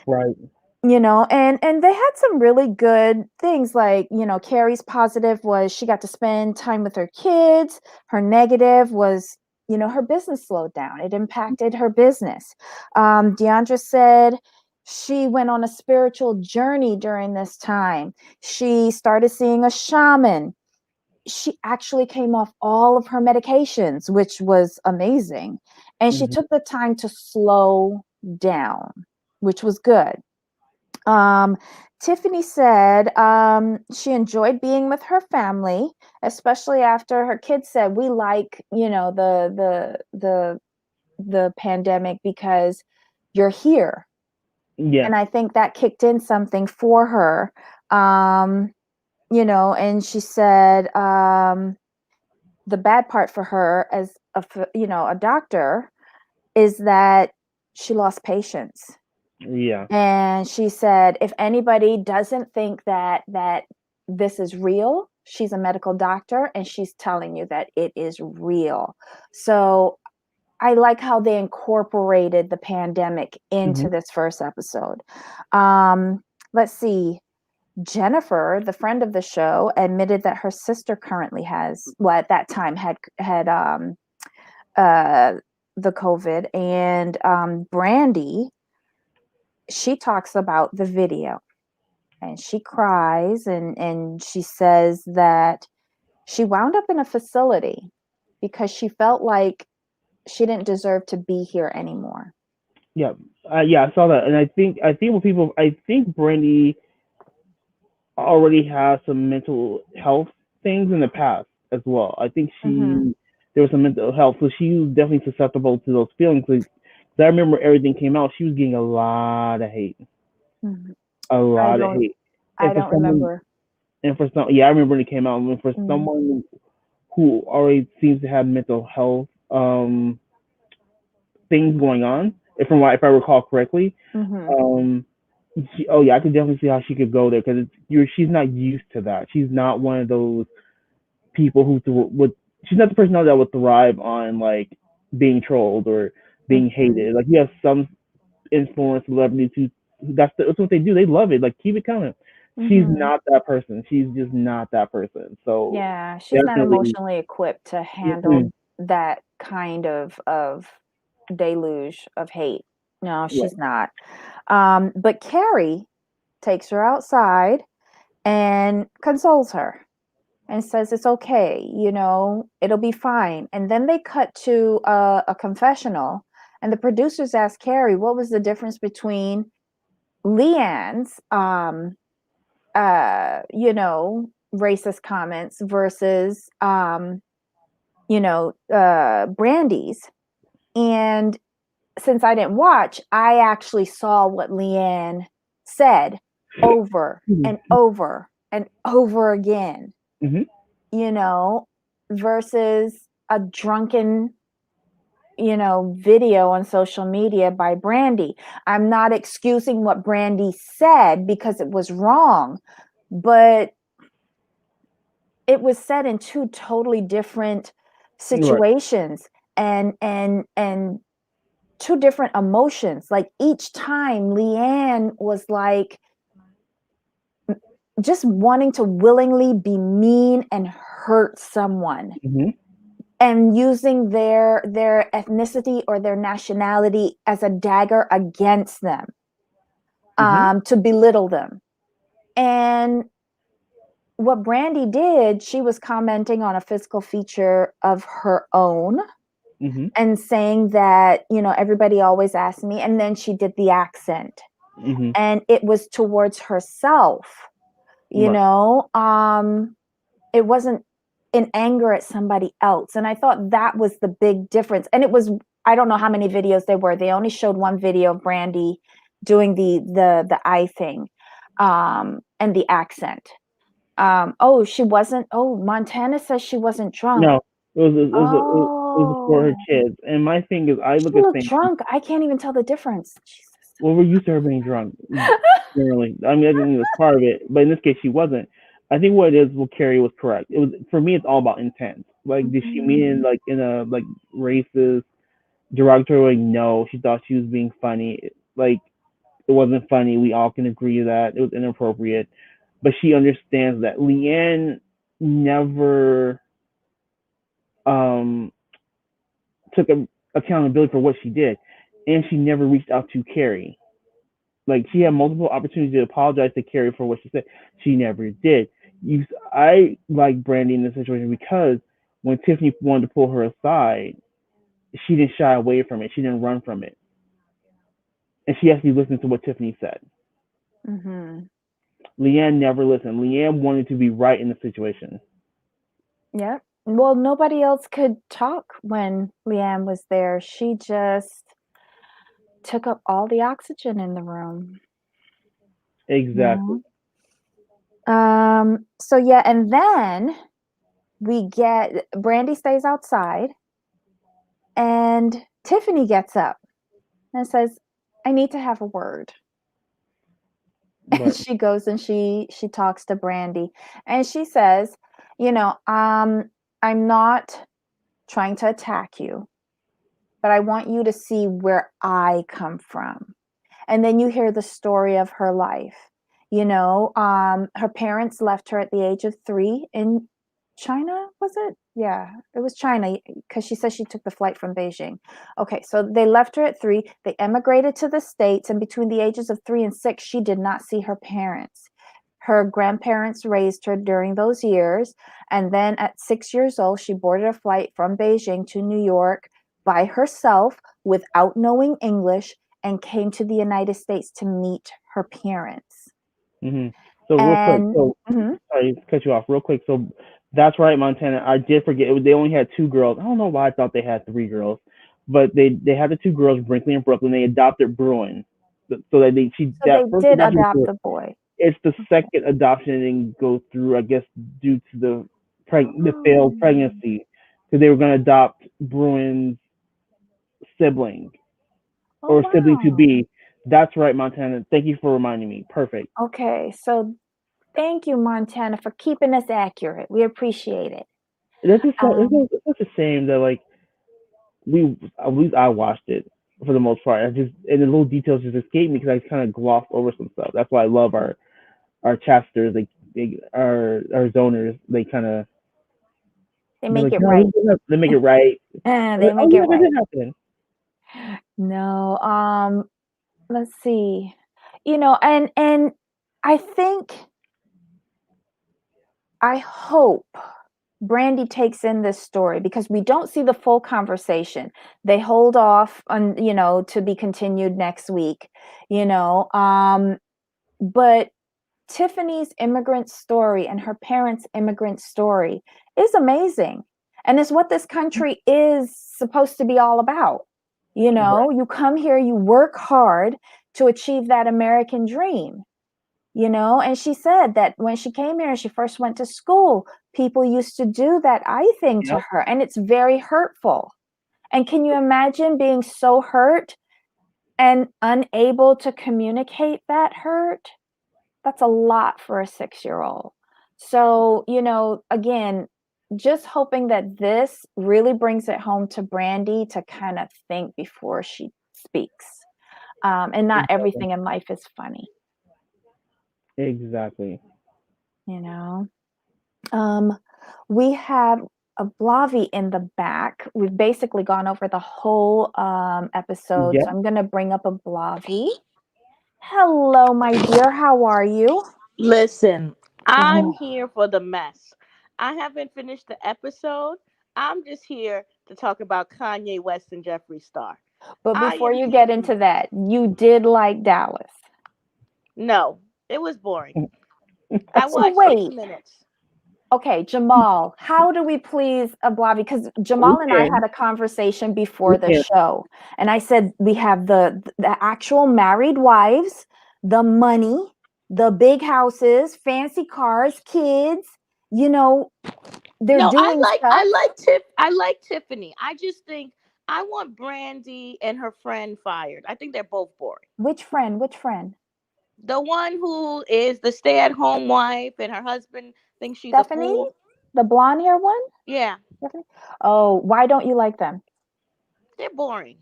Speaker 2: right.
Speaker 1: And they had some really good things, like, Carrie's positive was she got to spend time with her kids. Her negative was, her business slowed down. It impacted her business. Deandra said she went on a spiritual journey during this time. She started seeing a shaman. She actually came off all of her medications, which was amazing. And she
Speaker 2: Hmm.
Speaker 1: took the time to slow down, which was good. um, Tiffany said she enjoyed being with her family, especially after her kids said, "We like, the pandemic because you're here."
Speaker 2: Yeah,
Speaker 1: And I think that kicked in something for her. Um, and she said the bad part for her as a doctor is that she lost patience.
Speaker 2: yeah.
Speaker 1: And she said, if anybody doesn't think that this is real, she's a medical doctor and she's telling you that it is real. So I like how they incorporated the pandemic
Speaker 2: Hmm.
Speaker 1: into this first episode. Um, let's see. Jennifer, the friend of the show, admitted that her sister currently has, well, at that time had uh the COVID. And Brandy, she talks about the video and she cries, and she says that she wound up in a facility because she felt like she didn't deserve to be here anymore.
Speaker 2: Yeah, yeah. I saw that, and I think Brandy already has some mental health things in the past as well. I think
Speaker 1: Hmm.
Speaker 2: there was some mental health, so she was definitely susceptible to those feelings. 'Cause I remember everything came out, she was getting
Speaker 1: Hmm.
Speaker 2: a
Speaker 1: I
Speaker 2: lot of
Speaker 1: don't
Speaker 2: hate,
Speaker 1: I
Speaker 2: and for
Speaker 1: don't
Speaker 2: someone,
Speaker 1: remember.
Speaker 2: yeah, I remember when it came out, and for
Speaker 1: Mm-hmm.
Speaker 2: someone who already seems to have mental health things going on, if I recall correctly,
Speaker 1: Mm-hmm.
Speaker 2: um, oh yeah, I could definitely see how she could go there because she's not used to that. She's not one of those people who would. She's not the personality that would thrive on like being trolled or being
Speaker 1: Mm-hmm.
Speaker 2: hated. Like you have some influence celebrities who that's what they do. They love it. Like keep it coming. She's
Speaker 1: Mm-hmm.
Speaker 2: not that person. She's just not that person. So
Speaker 1: Yeah, she's not
Speaker 2: definitely,
Speaker 1: emotionally equipped to
Speaker 2: mm-mm,
Speaker 1: handle that kind of deluge of hate. No,
Speaker 2: right.
Speaker 1: she's not. But Carrie takes her outside and consoles her and says it's okay, it'll be fine. And then they cut to a confessional, and the producers asked Carrie what was the difference between Leanne's racist comments versus Brandy's. And since I didn't watch, I actually saw what Leanne said over and
Speaker 2: Mm-hmm.
Speaker 1: over and over again,
Speaker 2: Mm-hmm.
Speaker 1: you know, versus a drunken, video on social media by Brandy. I'm not excusing what Brandy said because it was wrong, but it was said in two totally different
Speaker 2: Right.
Speaker 1: situations, and two different emotions. Like each time Leanne was like just wanting to willingly be mean and hurt someone,
Speaker 2: Mm-hmm.
Speaker 1: and using their ethnicity or their nationality as a dagger against them,
Speaker 2: Mm-hmm.
Speaker 1: to belittle them. And what Brandy did, she was commenting on a physical feature of her own
Speaker 2: Mm-hmm.
Speaker 1: and saying that, everybody always asks me. And then she did the accent,
Speaker 2: Mm-hmm.
Speaker 1: and it was towards herself, you
Speaker 2: Right.
Speaker 1: know. Um, it wasn't in anger at somebody else. And I thought that was the big difference. And it was, I don't know how many videos they were. They only showed one video of Brandy doing the eye thing, and the accent. Oh, she wasn't. Oh, Montana says she wasn't drunk.
Speaker 2: No, it was for her
Speaker 1: Oh,
Speaker 2: kids. And my thing is, I
Speaker 1: she
Speaker 2: look at
Speaker 1: looked
Speaker 2: things.
Speaker 1: drunk. I can't even tell the difference. Jesus.
Speaker 2: Well, we're used to her being drunk, generally. I mean, that's part of it, but in this case, she wasn't. I think what it is, what Carrie was correct. It was for me. It's all about intent. Like, did she mean it
Speaker 1: Mhm.
Speaker 2: like in a like racist, derogatory way? No, she thought she was being funny. Like, it wasn't funny. We all can agree that it was inappropriate. But she understands that Leanne never um took accountability for what she did, and she never reached out to Carrie. Like, she had multiple opportunities to apologize to Carrie for what she said. She never did. I like Brandy in this situation because when Tiffany wanted to pull her aside, she didn't shy away from it. She didn't run from it, and she actually listened to what Tiffany said.
Speaker 1: Mhm.
Speaker 2: Leanne never listened. Leanne wanted to be right in the situation.
Speaker 1: Yep. Well, nobody else could talk when Leanne was there. She just took up all the oxygen in the room.
Speaker 2: Exactly.
Speaker 1: No. So yeah, and then we get Brandy stays outside and Tiffany gets up and says, I need to have a word. And
Speaker 2: But
Speaker 1: she goes and she talks to Brandy and she says, you know, I'm not trying to attack you, but I want you to see where I come from. And then you hear the story of her life. Her parents left her at the age of 3 in China, was it? Yeah, it was China because she says she took the flight from Beijing. Okay, so they left her at 3. They emigrated to the States, and between the ages of 3 and 6, she did not see her parents. Her grandparents raised her during those years, and then at 6 years old, she boarded a flight from Beijing to New York by herself without knowing English and came to the United States to meet her parents.
Speaker 2: hmm so real quick,
Speaker 1: And
Speaker 2: so
Speaker 1: mhm,
Speaker 2: sorry to cut you off real quick. So that's right, Montana. I did forget. They only had 2 girls. I don't know why I thought they had 3 girls, but they had the 2 girls, Brinkley and Brooklyn. They adopted Bruin, so that
Speaker 1: so
Speaker 2: that
Speaker 1: they
Speaker 2: first
Speaker 1: did
Speaker 2: adoption was
Speaker 1: adopt
Speaker 2: her.
Speaker 1: the boy.
Speaker 2: It's the second adoption that didn't go through, I guess, due to the failed
Speaker 1: Oh,
Speaker 2: pregnancy, because they were going to adopt Bruin's sibling
Speaker 1: oh
Speaker 2: or sibling to
Speaker 1: wow.
Speaker 2: be. That's right, Montana. Thank you for reminding me. Perfect.
Speaker 1: Okay, so thank you, Montana, for keeping us accurate. We appreciate it.
Speaker 2: That's just
Speaker 1: Um,
Speaker 2: it's such a shame that like we at least I watched it for the most part. I just and the little details just escaped me because I kind of glossed over some stuff. That's why I love our chapsters. Our zoners. They kind of
Speaker 1: they
Speaker 2: they're
Speaker 1: make
Speaker 2: like,
Speaker 1: it
Speaker 2: no,
Speaker 1: right.
Speaker 2: they make it right. I'm
Speaker 1: They
Speaker 2: like, oh
Speaker 1: make it
Speaker 2: yeah, that
Speaker 1: right.
Speaker 2: did happen.
Speaker 1: No, let's see. And I think I hope Brandy takes in this story because we don't see the full conversation. They hold off on, to be continued next week, you know. But Tiffany's immigrant story and her parents' immigrant story is amazing. And it's what this country is supposed to be all about.
Speaker 2: Right.
Speaker 1: You come here, you work hard to achieve that American dream. And she said that when she came here and she first went to school, people used to do that eye thing to
Speaker 2: Yep.
Speaker 1: her, and it's very hurtful. And can you imagine being so hurt and unable to communicate that hurt? That's a lot for a 6-year-old. So, again, just hoping that this really brings it home to Brandy to kind of think before she speaks. And not
Speaker 2: Exactly.
Speaker 1: everything in life is funny,
Speaker 2: Exactly.
Speaker 1: you know? Um, we have a Blavi in the back. We've basically gone over the whole episode, so
Speaker 2: Yep.
Speaker 1: I'm going to bring up a Blavi. Hello, my dear. How are you?
Speaker 3: Listen, I'm
Speaker 1: Oh,
Speaker 3: here for the mess. I haven't finished the episode. I'm just here to talk about Kanye West and Jeffree Star.
Speaker 1: but
Speaker 3: I
Speaker 1: before
Speaker 3: am
Speaker 1: you
Speaker 3: here
Speaker 1: get
Speaker 3: for the
Speaker 1: into
Speaker 3: mess.
Speaker 1: that, you did like Dallas.
Speaker 3: No, it was boring. I
Speaker 1: So
Speaker 3: watched six
Speaker 1: wait,
Speaker 3: minutes.
Speaker 1: Okay, Jamal, how do we please Ablavi? Because
Speaker 2: We
Speaker 1: Jamal and I
Speaker 2: can.
Speaker 1: had a conversation
Speaker 2: We
Speaker 1: before the
Speaker 2: can.
Speaker 1: show, and I said we have the actual married wives, the money, the big houses, fancy cars, kids. You know, they're
Speaker 3: No,
Speaker 1: doing stuff.
Speaker 3: I like Tiffany. I just think I want Brandy and her friend fired. I think they're both boring.
Speaker 1: Which friend? Which friend?
Speaker 3: The one who is the stay-at-home wife and her husband thinks she's a
Speaker 1: Stephanie,
Speaker 3: fool.
Speaker 1: the blonde hair one.
Speaker 3: Yeah,
Speaker 1: Stephanie. Oh, why don't you like them?
Speaker 3: they're boring.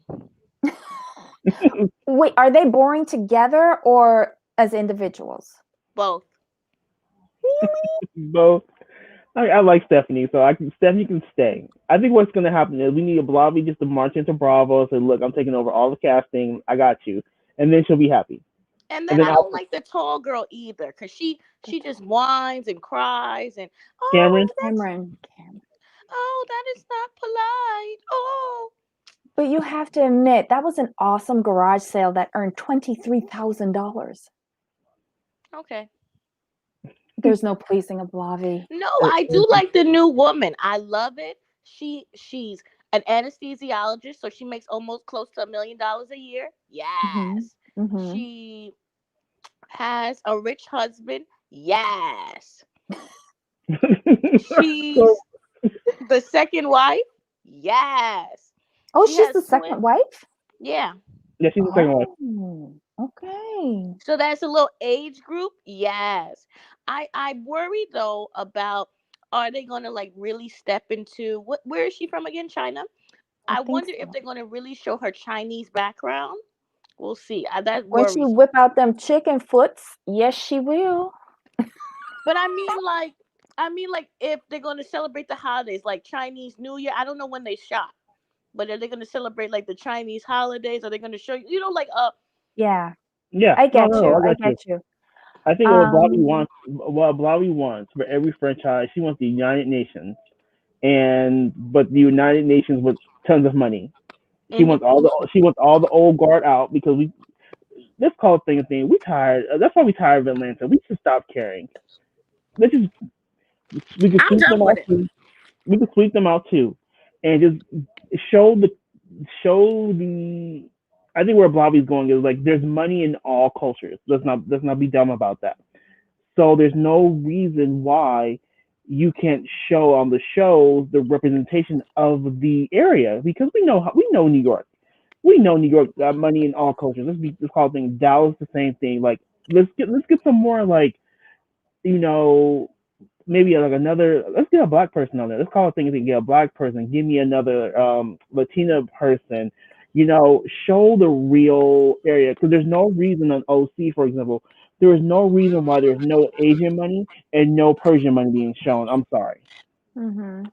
Speaker 1: Wait, are they boring together or as individuals?
Speaker 3: Both.
Speaker 2: Both. I like Stephanie, so Stephanie can stay. I think what's gonna happen is we need a Blobby just to march into Bravo and say, "Look, I'm taking over all the casting. I got you," and then she'll be happy.
Speaker 3: And
Speaker 2: And
Speaker 3: then
Speaker 2: then
Speaker 3: I don't
Speaker 2: after
Speaker 3: like the tall girl either, cause she just whines and cries and
Speaker 2: Cameron,
Speaker 1: Cameron.
Speaker 3: that is not polite. Oh,
Speaker 1: But you have to admit, that was an awesome garage sale that earned $23,000.
Speaker 3: okay.
Speaker 1: There's no pleasing a Blavi.
Speaker 3: No, I do like the new woman. I love it. She's an anesthesiologist, so she makes almost close to $1 million a year.
Speaker 1: Mm-hmm.
Speaker 3: Yes.
Speaker 1: Mm-hmm.
Speaker 3: She has a rich husband. Yes.
Speaker 2: so
Speaker 3: She's the second wife. Yes.
Speaker 1: Oh,
Speaker 3: She
Speaker 1: she's
Speaker 3: has
Speaker 1: the second
Speaker 3: twins.
Speaker 1: wife?
Speaker 3: Yeah.
Speaker 2: yeah, she's the second wife.
Speaker 1: Oh, okay.
Speaker 3: So that's a little age group. Yes. I worry though about, are they gonna like really step into where is she from again? China?
Speaker 1: I
Speaker 3: I
Speaker 1: think
Speaker 3: wonder if
Speaker 1: so.
Speaker 3: they're gonna really show her Chinese background. We'll see. That
Speaker 1: When she
Speaker 3: worries me.
Speaker 1: whip out them chicken foots, yes, she will.
Speaker 3: But I mean like if they're gonna celebrate the holidays like Chinese New Year, I don't know when they shot. But are they gonna celebrate like the Chinese holidays? Are they gonna show you, like
Speaker 1: Yeah,
Speaker 2: Yeah,
Speaker 1: I
Speaker 2: no,
Speaker 1: get
Speaker 2: no,
Speaker 1: you.
Speaker 2: no, I
Speaker 1: I
Speaker 2: got you.
Speaker 1: get you.
Speaker 2: I think
Speaker 1: Um,
Speaker 2: What Blobby wants for every franchise, she wants the United Nations, but the United Nations with tons of money.
Speaker 3: mhm.
Speaker 2: She wants all the old guard out because we let's call it thing a thing. We tired. That's why we tired of Atlanta. We should stop caring. Let's just we can
Speaker 3: I'm
Speaker 2: sweep
Speaker 3: done
Speaker 2: them
Speaker 3: with
Speaker 2: out
Speaker 3: it.
Speaker 2: too. We can sweep them out too, and just show the show the. I think where Blobby's going is like there's money in all cultures. Let's not be dumb about that. So there's no reason why you can't show on the shows the representation of the area because we know New York. We know New York got money in all cultures. Let's call things Dallas the same thing. Like let's get some more like you know maybe like another let's get a black person on there. Let's call it things and get a black person. Give me another Latina person. Show the real area because there's no reason on OC, for example, there is no reason why there's no Asian money and no Persian money being shown. I'm sorry.
Speaker 1: mhm.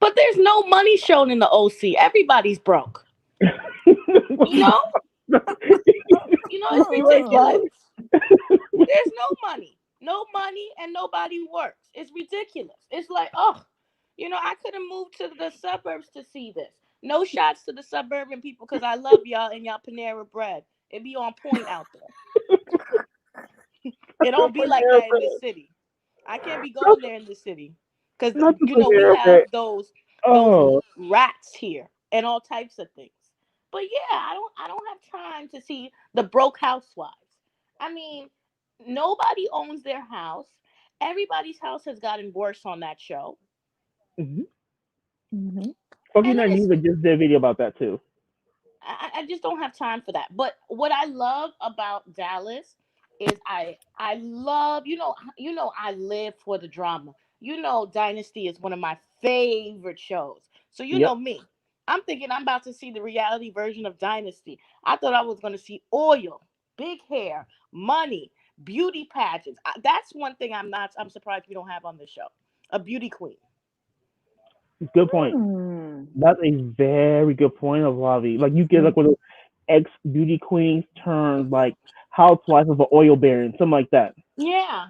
Speaker 3: But there's no money shown in the OC. Everybody's broke. You know? It's
Speaker 2: Like what?
Speaker 3: ridiculous. There's no money. No money and nobody works. It's ridiculous. It's like, oh, I could have moved to the suburbs to see this. No shots to the suburban people because I love y'all and y'all Panera bread. It be on point out there. It
Speaker 2: Not the
Speaker 3: don't be like
Speaker 2: Panera
Speaker 3: that in this
Speaker 2: Bread.
Speaker 3: city. I can't be
Speaker 2: Not,
Speaker 3: going there in the city because
Speaker 2: not the
Speaker 3: we
Speaker 2: Panera
Speaker 3: have
Speaker 2: Bread.
Speaker 3: those
Speaker 2: Oh,
Speaker 3: rats here and all types of things. But yeah, I don't have time to see the broke housewives. I mean, nobody owns their house. Everybody's house has gotten worse on that show,
Speaker 2: mm-hmm.
Speaker 1: Mhm.
Speaker 2: Funky
Speaker 3: and then
Speaker 2: Night
Speaker 3: it's
Speaker 2: Music just did a video about that too.
Speaker 3: I just don't have time for that. But what I love about Dallas is I love I live for the drama. Dynasty is one of my favorite shows. So
Speaker 2: Yep.
Speaker 3: me. I'm thinking I'm about to see the reality version of Dynasty. I thought I was going to see oil, big hair, money, beauty pageants. That's one thing I'm surprised we don't have on the show. A beauty queen.
Speaker 2: Good point.
Speaker 1: Hmm.
Speaker 2: That's a very good point of Lavi. Like you get like one of those ex beauty queens turned like housewife of an oil baron, something like that.
Speaker 3: Yeah.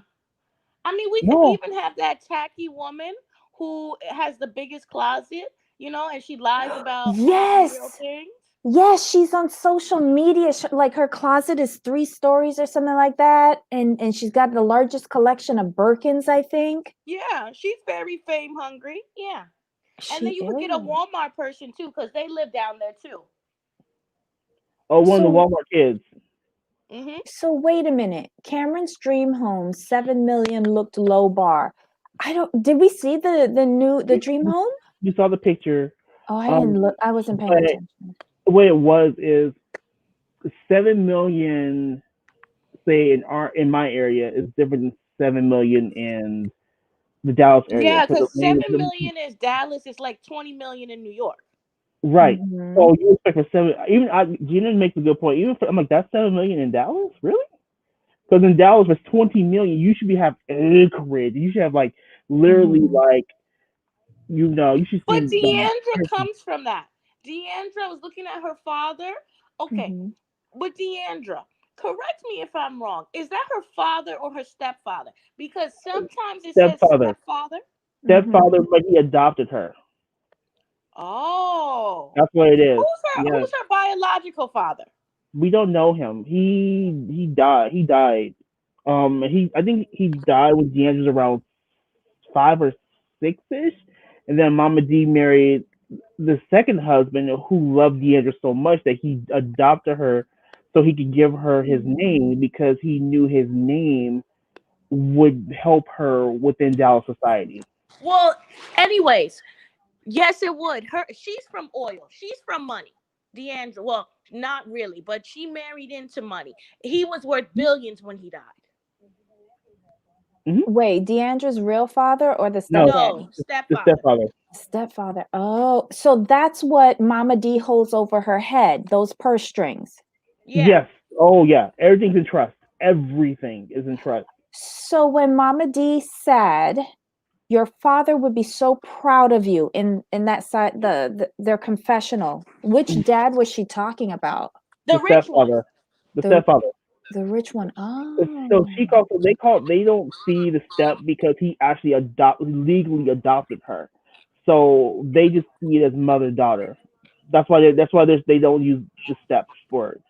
Speaker 3: I mean, we could
Speaker 2: No.
Speaker 3: even have that tacky woman who has the biggest closet, and she lies about real
Speaker 1: Yes.
Speaker 3: things.
Speaker 1: Yes, she's on social media. Like her closet is 3 stories or something like that, and she's got the largest collection of Birkins, I think.
Speaker 3: Yeah, she's very fame hungry. Yeah. And
Speaker 1: She
Speaker 3: then you could get a
Speaker 1: is.
Speaker 3: Walmart person too, because they live down there too.
Speaker 2: Oh, one of the
Speaker 1: So
Speaker 2: Walmart kids.
Speaker 3: Hmm.
Speaker 1: so wait a minute. Cameron's dream home, 7 million looked low bar. I don't did we see the dream home?
Speaker 2: You saw the picture.
Speaker 1: Oh, I didn't
Speaker 2: Um,
Speaker 1: look. I wasn't paying
Speaker 2: but
Speaker 1: attention.
Speaker 2: the way it was is 7 million, say in my area, is different than 7 million in the Dallas area.
Speaker 3: Yeah,
Speaker 2: So
Speaker 3: because 7 million is Dallas. It's like 20 million in New York.
Speaker 2: right.
Speaker 1: Mhm.
Speaker 2: So you expect for seven, even Gina makes a good point. Even for, I'm like, that's 7 million in Dallas, really? Because in Dallas, it's 20 million. You should have acreage. You should have like literally
Speaker 1: Mhm.
Speaker 2: like you should see
Speaker 3: But Deandra comes from that. Deandra was looking at her father. Okay,
Speaker 1: Mhm.
Speaker 3: but Deandra, correct me if I'm wrong. Is that her father or her stepfather? Because sometimes it says
Speaker 2: stepfather.
Speaker 3: stepfather.
Speaker 1: Mhm.
Speaker 2: Stepfather, but he adopted her.
Speaker 3: Oh,
Speaker 2: That's what it is.
Speaker 3: who's her?
Speaker 2: Yeah,
Speaker 3: Who's her biological father?
Speaker 2: we don't know him. He died. He died. I think he died when Deandra was around 5 or 6 ish, and then Mama D married the second husband who loved Deandra so much that he adopted her so he could give her his name because he knew his name would help her within Dallas society.
Speaker 3: Well, anyways, yes, it would. She's from oil. She's from money. Deandra, well, not really, but she married into money. He was worth billions when he died.
Speaker 2: Hmm.
Speaker 1: Wait, Deandra's real father or the
Speaker 2: No,
Speaker 1: stepdaddy?
Speaker 3: No,
Speaker 2: the
Speaker 3: stepfather.
Speaker 2: stepfather.
Speaker 1: Stepfather. Oh, so that's what Mama D holds over her head, those purse strings.
Speaker 3: Yeah.
Speaker 2: Yes. Oh yeah. Everything's in trust. Everything is in trust.
Speaker 1: So when Mama D said your father would be so proud of you in that side their confessional, which dad was she talking about?
Speaker 3: The
Speaker 2: The
Speaker 3: rich one.
Speaker 2: stepfather. The
Speaker 1: The
Speaker 2: stepfather.
Speaker 1: the rich one.
Speaker 2: So
Speaker 1: Oh.
Speaker 2: they don't see the step because he actually legally adopted her. So they just see it as mother daughter. They don't use the steps for it.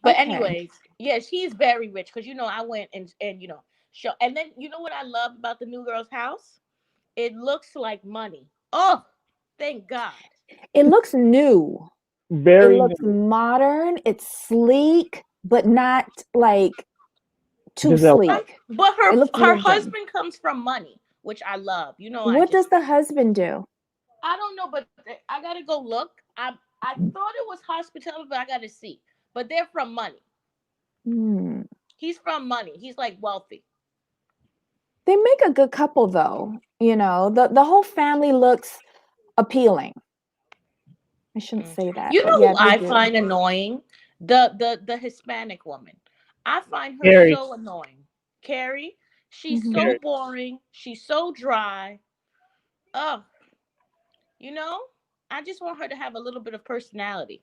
Speaker 3: But
Speaker 1: Okay.
Speaker 3: anyways, yes, he's very rich because I went and show, and then what I love about the new girl's house? It looks like money. Oh, thank God.
Speaker 1: It looks new. It
Speaker 2: Very
Speaker 1: looks modern, it's sleek, but not like too
Speaker 2: Giselle.
Speaker 1: sleek.
Speaker 3: But
Speaker 1: It looks
Speaker 3: her
Speaker 1: lived-in.
Speaker 3: husband comes from money, which I love. I
Speaker 1: What
Speaker 3: just
Speaker 1: does the husband do?
Speaker 3: I don't know, but I gotta go look. I thought it was hospitality, but I gotta see. But they're from money.
Speaker 1: Hmm.
Speaker 3: He's from money. He's like wealthy.
Speaker 1: They make a good couple though. The whole family looks appealing. I shouldn't
Speaker 3: Mm.
Speaker 1: say that,
Speaker 3: You
Speaker 1: but
Speaker 3: know
Speaker 1: yeah,
Speaker 3: who
Speaker 1: they
Speaker 3: I
Speaker 1: do.
Speaker 3: find annoying? The Hispanic woman. I find her
Speaker 2: Carrie.
Speaker 3: so annoying. Carrie, she's
Speaker 1: Mhm.
Speaker 3: so
Speaker 2: Carrie.
Speaker 3: boring. She's so dry. Oh, you know, I just want her to have a little bit of personality.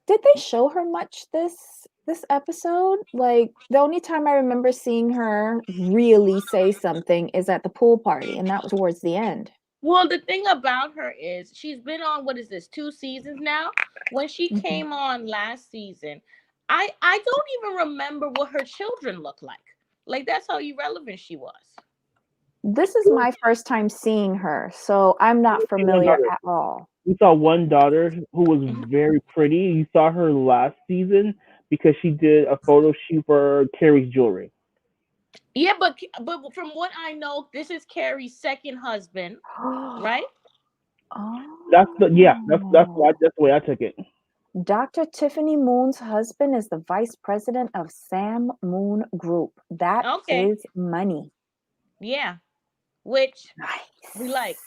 Speaker 1: Did they show her much this episode? Like the only time I remember seeing her really say something is at the pool party, and that was towards the end.
Speaker 3: Well, the thing about her is she's been on, what is this, 2 seasons now? When she
Speaker 1: Mhm.
Speaker 3: came on last season, I don't even remember what her children look like. Like that's how irrelevant she was.
Speaker 1: This is my first time seeing her, so I'm
Speaker 2: We
Speaker 1: not
Speaker 2: see one
Speaker 1: familiar
Speaker 2: daughter.
Speaker 1: at all.
Speaker 2: We saw one daughter who was
Speaker 3: Mhm.
Speaker 2: very pretty. You saw her last season because she did a photo shoot for Carrie's jewelry.
Speaker 3: Yeah, but from what I know, this is Carrie's second husband, right?
Speaker 1: Oh.
Speaker 2: That's the way I took it.
Speaker 1: Dr. Tiffany Moon's husband is the vice president of Sam Moon Group. That
Speaker 3: Okay,
Speaker 1: is money.
Speaker 3: yeah, which we like.
Speaker 1: Nice.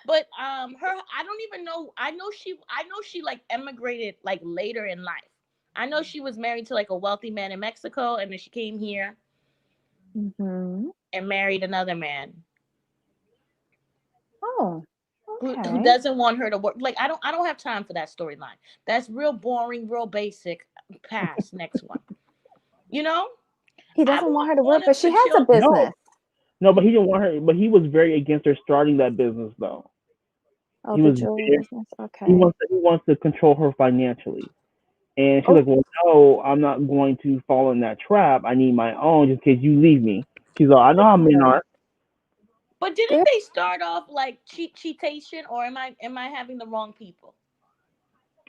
Speaker 3: But her, I don't even know. I know she like emigrated like later in life. I know she was married to like a wealthy man in Mexico, and then she came here
Speaker 1: Hmm.
Speaker 3: and married another man
Speaker 1: Oh,
Speaker 3: who
Speaker 1: okay.
Speaker 3: doesn't want her to work. Like I don't have time for that storyline. That's real boring, real basic. Pass next one. You know,
Speaker 1: He
Speaker 3: I
Speaker 1: doesn't want
Speaker 3: want
Speaker 1: her to
Speaker 3: one
Speaker 1: work, but
Speaker 3: of
Speaker 1: she
Speaker 3: the
Speaker 1: has a
Speaker 3: children.
Speaker 2: No,
Speaker 1: business.
Speaker 2: no, but he didn't want her. But he was very against her starting that business, though.
Speaker 1: Oh,
Speaker 2: He
Speaker 1: the
Speaker 2: was
Speaker 1: jewelry
Speaker 2: very,
Speaker 1: business.
Speaker 2: he
Speaker 1: Okay.
Speaker 2: wants to control her financially. And she's
Speaker 1: Oh,
Speaker 2: like, well, no, I'm not going to fall in that trap. I need my own just in case you leave me. She's like, I know how men are.
Speaker 3: But didn't
Speaker 1: there.
Speaker 3: they start off like cheatation, or am I having the wrong people?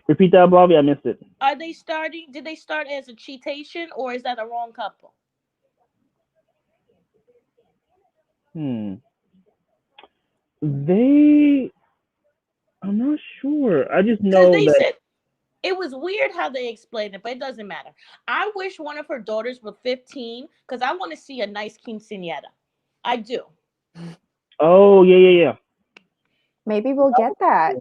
Speaker 2: Repeat that, Bobby. I missed it.
Speaker 3: Are they starting? Did they start as a cheatation, or is that a wrong couple?
Speaker 2: Hmm. They, I'm not sure. I just
Speaker 3: Because
Speaker 2: know
Speaker 3: they
Speaker 2: that.
Speaker 3: said it was weird how they explained it, but it doesn't matter. I wish one of her daughters were 15 because I want to see a nice quinceanera. I do.
Speaker 2: Oh yeah, yeah, yeah.
Speaker 1: Maybe we'll get that.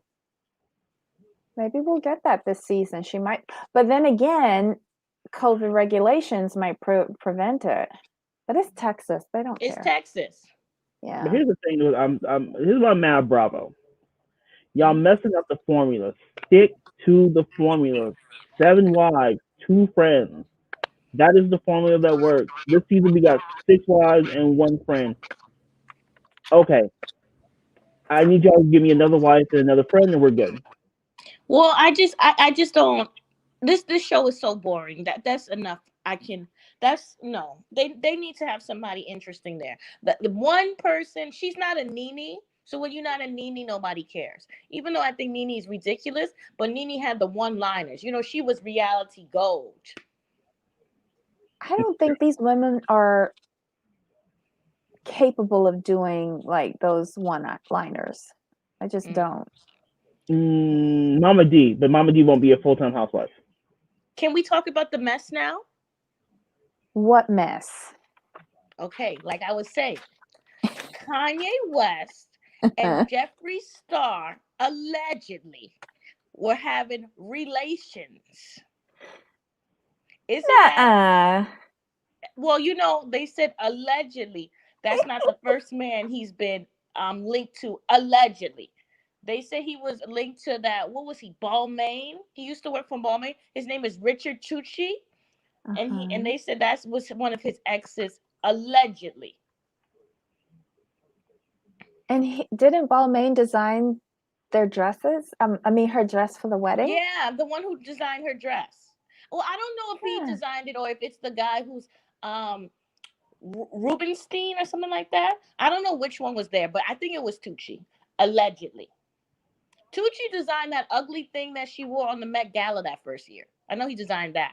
Speaker 1: Maybe we'll get that this season. She might, but then again, COVID regulations might prevent it. But it's Texas; they don't
Speaker 3: It's
Speaker 1: care.
Speaker 3: Texas.
Speaker 2: But
Speaker 1: Yeah.
Speaker 2: here's the thing: here's why I'm mad, Bravo. Y'all
Speaker 3: Mhm.
Speaker 2: messing up the formula. Stick to the formula. 7 wives, 2 friends. That is the formula that works. This season we got 6 wives and 1 friend. Okay, I need y'all to give me another wife and another friend, and we're good.
Speaker 3: Well, I just don't. This show is so boring. That's enough. I can. That's no. They need to have somebody interesting there. The one person, she's not a Nene. So when you're not a Nene, nobody cares. Even though I think Nene is ridiculous, but Nene had the one-liners. She was reality gold.
Speaker 1: I don't think these women are capable of doing like those one-liners. I just
Speaker 3: Mm.
Speaker 1: don't.
Speaker 2: Mama D, but Mama D won't be a full-time housewife.
Speaker 3: Can we talk about the mess now?
Speaker 1: What mess?
Speaker 3: Okay, like I was saying, Kanye West and Jeffree Star allegedly were having relations. Isn't that
Speaker 1: Nuh-uh.
Speaker 3: well, they said allegedly. That's not the first man he's been linked to allegedly. They say he was linked to that. What was he? Balmain. He used to work for Balmain. His name is Richard Tucci, and
Speaker 1: Uh-huh.
Speaker 3: they said that was one of his exes allegedly.
Speaker 1: And didn't Balmain design their dresses? I mean, her dress for the wedding.
Speaker 3: Yeah, the one who designed her dress. Well, I don't know if he
Speaker 1: Yeah.
Speaker 3: designed it or if it's the guy who's um Rubenstein or something like that. I don't know which one was there, but I think it was Tucci, allegedly. Tucci designed that ugly thing that she wore on the Met Gala that first year. I know he designed that.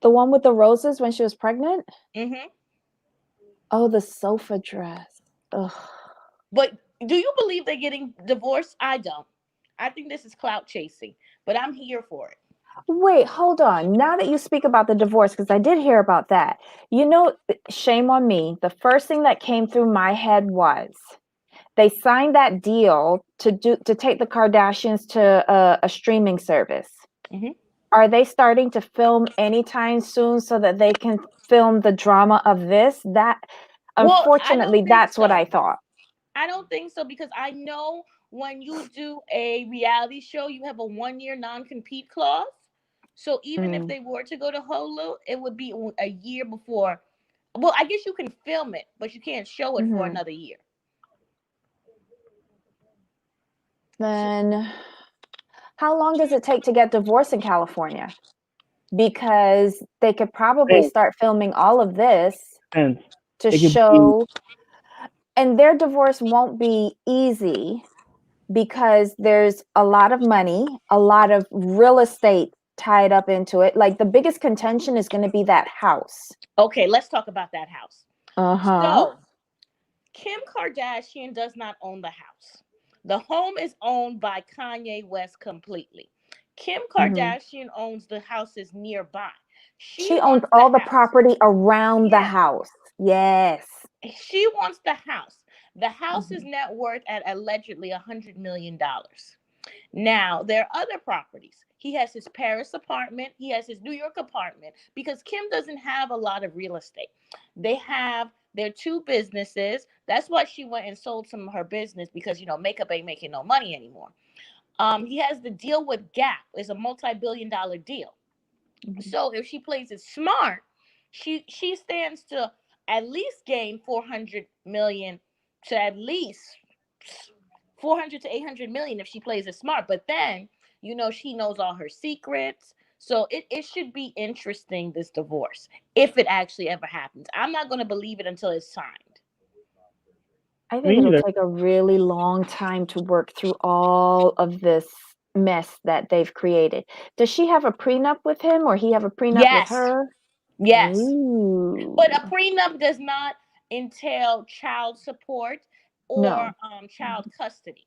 Speaker 1: The one with the roses when she was pregnant.
Speaker 3: Hmm.
Speaker 1: Oh, the sofa dress. Ugh.
Speaker 3: But do you believe they're getting divorced? I don't. I think this is clout chasing, but I'm here for it.
Speaker 1: Wait, hold on. Now that you speak about the divorce, because I did hear about that, shame on me. The first thing that came through my head was they signed that deal to take the Kardashians to a streaming service.
Speaker 3: Hmm.
Speaker 1: Are they starting to film anytime soon so that they can film the drama of this? That
Speaker 3: Well, I don't
Speaker 1: unfortunately,
Speaker 3: think
Speaker 1: that's what
Speaker 3: so.
Speaker 1: I thought.
Speaker 3: I don't think so because I know when you do a reality show, you have a 1 year non-compete clause. So even if
Speaker 1: Mm,
Speaker 3: they were to go to Hulu, it would be a year before. Well, I guess you can film it, but you can't show it for
Speaker 1: hmm
Speaker 3: another year. So,
Speaker 1: Then how long does it take to get divorced in California? Because they could probably
Speaker 2: Depends.
Speaker 1: start filming all of this
Speaker 2: Depends.
Speaker 1: to
Speaker 2: It could be
Speaker 1: show, and their divorce won't be easy because there's a lot of money, a lot of real estate tied up into it. Like the biggest contention is going to be that house.
Speaker 3: okay, let's talk about that house.
Speaker 1: Uh-huh.
Speaker 3: So, Kim Kardashian does not own the house. The home is owned by Kanye West completely. Kim
Speaker 1: hmm
Speaker 3: Kardashian owns the houses nearby. She
Speaker 1: She owns
Speaker 3: wants the
Speaker 1: all the
Speaker 3: house.
Speaker 1: property around the
Speaker 3: Yeah,
Speaker 1: house. Yes.
Speaker 3: she wants the house. The house is
Speaker 1: hmm
Speaker 3: net worth at allegedly $100 million. Now, there are other properties. He has his Paris apartment, he has his New York apartment because Kim doesn't have a lot of real estate. They have their two businesses. That's why she went and sold some of her business because makeup ain't making no money anymore. He has the deal with Gap. It's a multi-billion-dollar deal.
Speaker 1: hmm
Speaker 3: So if she plays it smart, she stands to at least gain 400 million to at least 400 to 800 million if she plays it smart. But then, she knows all her secrets. So it should be interesting, this divorce, if it actually ever happens. I'm not going to believe it until it's signed.
Speaker 1: I think
Speaker 2: Me
Speaker 1: it'll
Speaker 2: neither.
Speaker 1: take a really long time to work through all of this mess that they've created. Does she have a prenup with him, or he have a prenup with
Speaker 3: Yes.
Speaker 1: her?
Speaker 3: Yes.
Speaker 1: Ooh.
Speaker 3: But a prenup does not entail child support or
Speaker 1: No.
Speaker 3: child custody.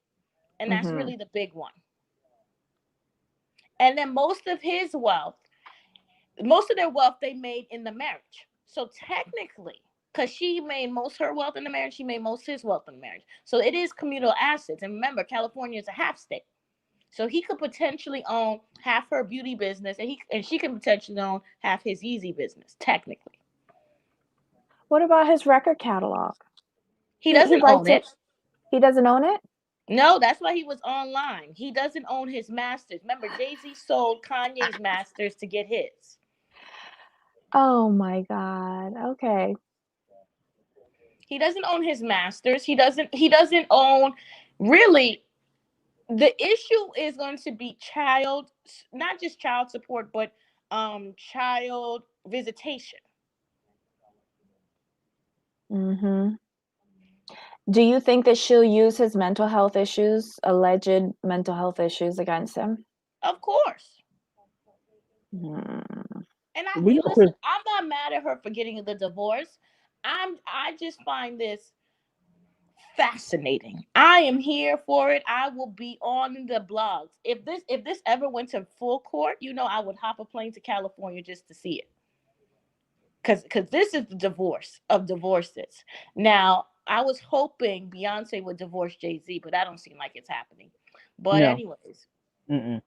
Speaker 3: And that's
Speaker 1: Mm-hmm.
Speaker 3: really the big one. And then most of their wealth they made in the marriage. So technically, because she made most her wealth in the marriage, she made most his wealth in the marriage. So it is communal assets. And remember, California is a half state. So he could potentially own half her beauty business, and she could potentially own half his Yeezy business, technically.
Speaker 1: What about his record catalog?
Speaker 3: He
Speaker 1: He
Speaker 3: doesn't own
Speaker 1: writes it.
Speaker 3: it.
Speaker 1: He doesn't own it?
Speaker 3: No, that's why he was online. He doesn't own his masters. Remember, Jay-Z sold Kanye's masters to get his.
Speaker 1: Oh my God. Okay.
Speaker 3: He doesn't own his masters. He doesn't own, really. The issue is going to be not just child support, but child visitation.
Speaker 1: Mm-hmm. Do you think that she'll use his alleged mental health issues against him?
Speaker 3: Of course.
Speaker 1: Hmm.
Speaker 3: And
Speaker 2: We know Chris.
Speaker 3: listen, I'm not mad at her for getting the divorce. I just find this fascinating. I am here for it. I will be on the blogs. If this ever went to full court, I would hop a plane to California just to see it. Cause this is the divorce of divorces. Now, I was hoping Beyonce would divorce Jay-Z, but that don't seem like it's happening. But
Speaker 2: No.
Speaker 3: anyways,
Speaker 2: Mm-mm.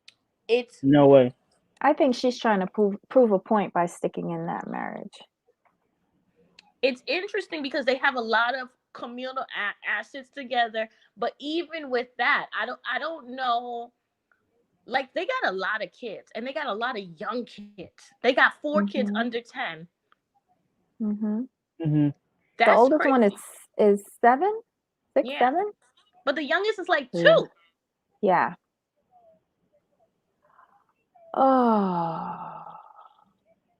Speaker 3: it's
Speaker 2: No way.
Speaker 1: I think she's trying to prove a point by sticking in that marriage.
Speaker 3: it's interesting because they have a lot of communal assets together. But even with that, I don't know. Like, they got a lot of kids, and they got a lot of young kids. They got 4 kids
Speaker 1: Mm-hmm.
Speaker 3: under 10.
Speaker 1: Mm-hmm.
Speaker 2: Mm-hmm.
Speaker 1: The
Speaker 3: That's
Speaker 1: oldest one
Speaker 3: crazy.
Speaker 1: is 7, 6,
Speaker 3: Yeah,
Speaker 1: 7.
Speaker 3: but the youngest is like
Speaker 1: Yeah.
Speaker 3: 2.
Speaker 1: Yeah. Oh.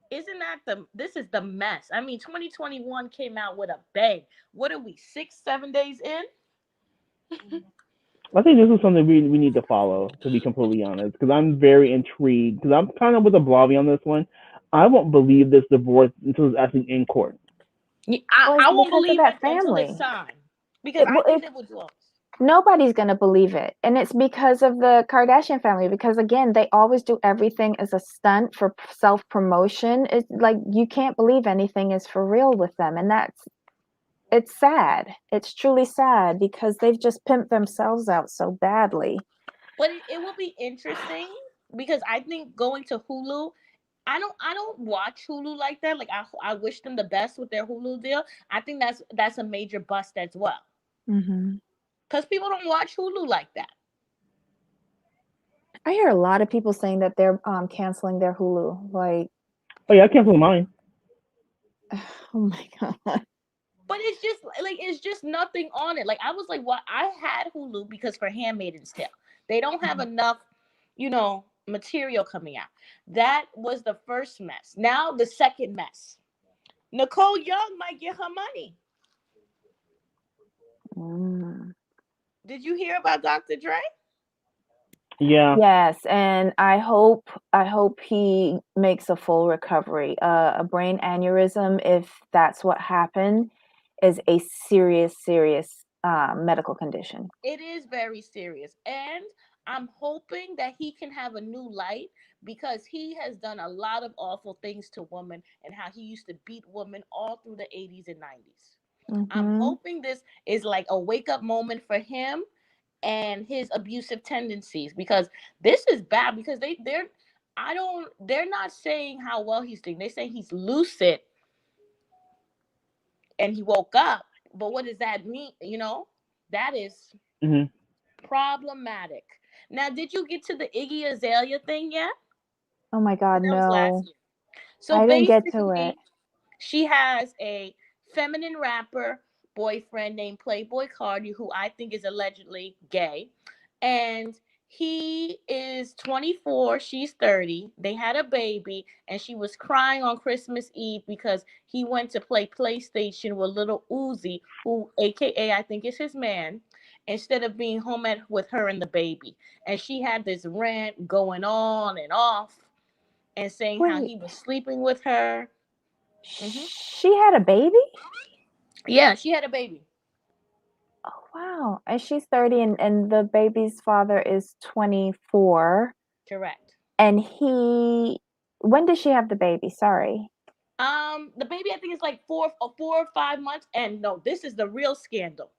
Speaker 3: Isn't that this is the mess? I mean, 2021 came out with a bang. What are we, 6, 7 days in?
Speaker 2: I think this is something we need to follow, to be completely honest, because I'm very intrigued. Because I'm kind of with a blobby on this one. I won't believe this divorce until it's actually in court.
Speaker 1: Well,
Speaker 3: I
Speaker 1: it's
Speaker 3: won't
Speaker 1: because of
Speaker 3: believe it
Speaker 1: that
Speaker 3: until it's
Speaker 1: family.
Speaker 3: signed, because I think they will do all this.
Speaker 1: Nobody's going to believe it. And it's because of the Kardashian family. Because again, they always do everything as a stunt for self-promotion. It's like, you can't believe anything is for real with them. And it's sad. It's truly sad because they've just pimped themselves out so badly.
Speaker 3: But it will be interesting, because I think going to Hulu, I don't watch Hulu like that. Like, I wish them the best with their Hulu deal. I think that's a major bust as well,
Speaker 1: Mm-hmm.
Speaker 3: because people don't watch Hulu like that.
Speaker 1: I hear a lot of people saying that they're canceling their Hulu. Like,
Speaker 2: Oh yeah, I canceled mine.
Speaker 1: oh my God.
Speaker 3: But it's just nothing on it. Like, I was like, what? I had Hulu because for Handmaid's Tale, they don't have enough, material coming out. That was the first mess. Now the second mess. Nicole Young might get her money.
Speaker 1: Mm.
Speaker 3: Did you hear about Dr. Dre?
Speaker 2: Yeah.
Speaker 1: Yes, and I hope he makes a full recovery. A brain aneurysm, if that's what happened, is a serious medical condition.
Speaker 3: It is very serious. And I'm hoping that he can have a new light, because he has done a lot of awful things to women, and how he used to beat women all through the 80s and 90s. I'm
Speaker 1: Mm-hmm.
Speaker 3: hoping this is like a wake up moment for him and his abusive tendencies, because this is bad. Because they're not saying how well he's doing. They say he's lucid and he woke up. But what does that mean? That is
Speaker 2: Hmm.
Speaker 3: problematic. Now, did you get to the Iggy Azalea thing yet?
Speaker 1: Oh my God,
Speaker 3: That was last
Speaker 1: no.
Speaker 3: year. So
Speaker 1: I didn't get to it.
Speaker 3: basically, she has a feminine rapper boyfriend named Playboy Cardi, who I think is allegedly gay. And he is 24, she's 30. They had a baby, and she was crying on Christmas Eve because he went to play PlayStation with little Uzi, who, AKA, I think is his man, instead of being home with her and the baby. And she had this rant going on and off and saying how
Speaker 1: Wait,
Speaker 3: he was sleeping with her.
Speaker 1: she had a baby?
Speaker 3: Yeah, she had a baby.
Speaker 1: Oh, wow. And she's 30 and the baby's father is 24.
Speaker 3: Correct.
Speaker 1: And when did she have the baby? Sorry.
Speaker 3: The baby I think is like 4 or 5 months. And no, this is the real scandal.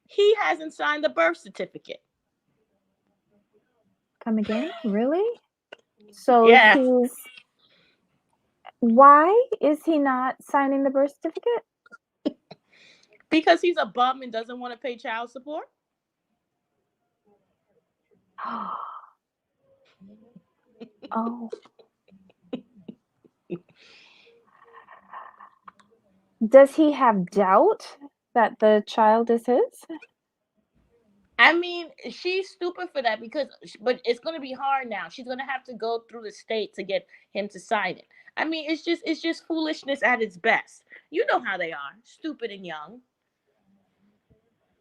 Speaker 3: He hasn't signed the birth certificate.
Speaker 1: Come again? Really? So
Speaker 3: Yeah,
Speaker 1: why is he not signing the birth certificate?
Speaker 3: because he's a bum and doesn't want to pay child support.
Speaker 1: Oh. Does he have doubt that the child is his?
Speaker 3: I mean, she's stupid for that but it's going to be hard now. She's going to have to go through the state to get him to sign it. I mean, it's just foolishness at its best. You know how they are, stupid and young.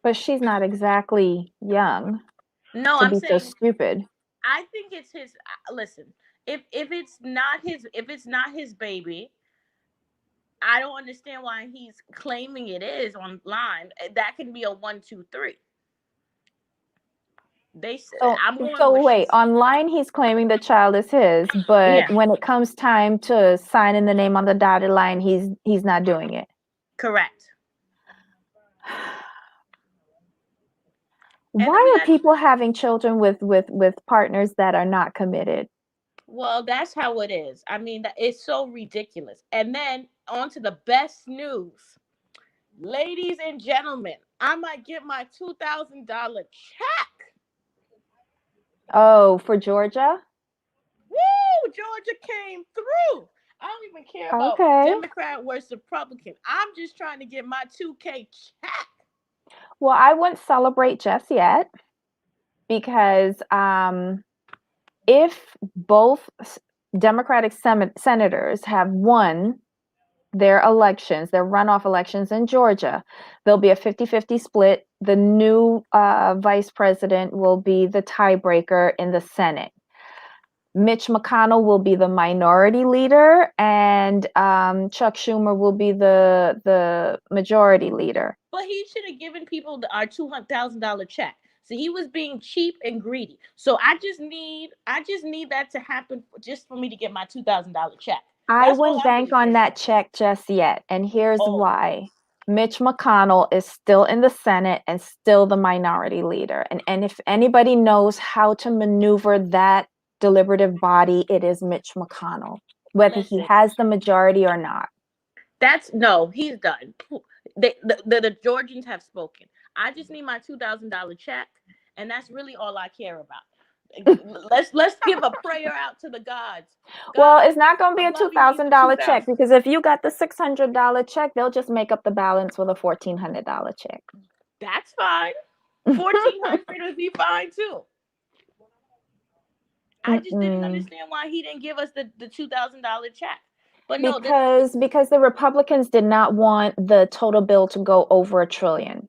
Speaker 1: But she's not exactly young
Speaker 3: No,
Speaker 1: to
Speaker 3: I'm
Speaker 1: be so
Speaker 3: saying
Speaker 1: stupid.
Speaker 3: I think it's his. Listen, if it's not his baby, I don't understand why he's claiming it is online. That can be a 1, 2, 3.
Speaker 1: So,
Speaker 3: I'm going
Speaker 1: so
Speaker 3: with
Speaker 1: wait,
Speaker 3: she's
Speaker 1: online he's claiming the child is his, but
Speaker 3: yeah,
Speaker 1: when it comes time to sign in the name on the dotted line, he's not doing it.
Speaker 3: correct. And then we
Speaker 1: Why are
Speaker 3: got
Speaker 1: people having children with partners that are not committed?
Speaker 3: well, that's how it is. I mean, it's so ridiculous. And then on to the best news, ladies and gentlemen. I might get my $2,000 check.
Speaker 1: Oh, for Georgia?
Speaker 3: Woo! Georgia came through. I don't even care about
Speaker 1: Okay.
Speaker 3: Democrat versus Republican. I'm just trying to get my 2K check.
Speaker 1: Well, I wouldn't celebrate just yet because if both Democratic senators have won their elections, their runoff elections in Georgia, there'll be a 50-50 split. The new vice president will be the tiebreaker in the Senate. Mitch McConnell will be the minority leader, and Chuck Schumer will be the majority leader.
Speaker 3: But he should have given people our $200,000 check. So he was being cheap and greedy. So I just need that to happen just for me to get my $2,000 check.
Speaker 1: I
Speaker 3: That's all
Speaker 1: wouldn't
Speaker 3: I
Speaker 1: bank
Speaker 3: really
Speaker 1: on
Speaker 3: care
Speaker 1: that
Speaker 3: about.
Speaker 1: check just yet, and here's
Speaker 3: Oh,
Speaker 1: why. Mitch McConnell is still in the Senate and still the minority leader. And if anybody knows how to maneuver that deliberative body, it is Mitch McConnell, whether he
Speaker 3: listen,
Speaker 1: has the majority or not.
Speaker 3: no, he's done. The Georgians have spoken. I just need my $2,000 check, and that's really all I care about. Let's give a prayer out to the gods.
Speaker 1: Well,
Speaker 3: God,
Speaker 1: it's not going to be
Speaker 3: I'm
Speaker 1: a
Speaker 3: loving you for
Speaker 1: $2,000 check
Speaker 3: 2,000.
Speaker 1: because if you got the $600 check, they'll just make up the balance with a $1,400 check.
Speaker 3: That's fine. 1,400 would be fine too. I just didn't
Speaker 1: Mm-mm.
Speaker 3: understand why he didn't give us the $2,000 check. But no,
Speaker 1: Because the Republicans did not want the total bill to go over $1 trillion.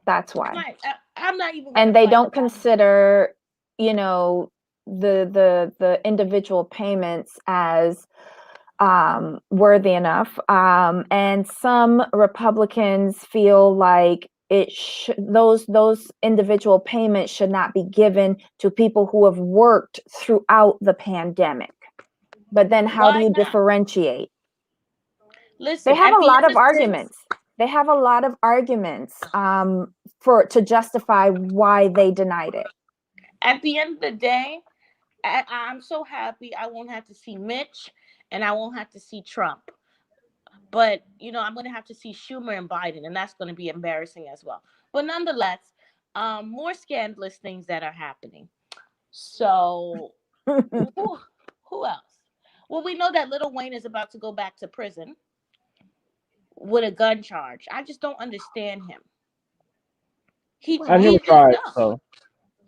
Speaker 1: That's why.
Speaker 3: I'm not even going
Speaker 1: And
Speaker 3: to
Speaker 1: they
Speaker 3: fight
Speaker 1: don't
Speaker 3: about it.
Speaker 1: consider, the individual payments as worthy enough. And some Republicans feel like those individual payments should not be given to people who have worked throughout the pandemic. But then how do
Speaker 3: Why
Speaker 1: you
Speaker 3: not?
Speaker 1: differentiate? They
Speaker 3: Listen,
Speaker 1: have
Speaker 3: at
Speaker 1: a
Speaker 3: the
Speaker 1: lot
Speaker 3: end
Speaker 1: of
Speaker 3: of the day,
Speaker 1: arguments. They have a lot of arguments to justify why they denied it.
Speaker 3: at the end of the day, I'm so happy I won't have to see Mitch and I won't have to see Trump. But, I'm going to have to see Schumer and Biden, and that's going to be embarrassing as well. But nonetheless, more scandalous things that are happening. So, who else? Well, we know that Lil Wayne is about to go back to prison. with a gun charge. I just don't understand him.
Speaker 2: I've never
Speaker 3: He's just
Speaker 2: tried,
Speaker 3: dumb.
Speaker 2: so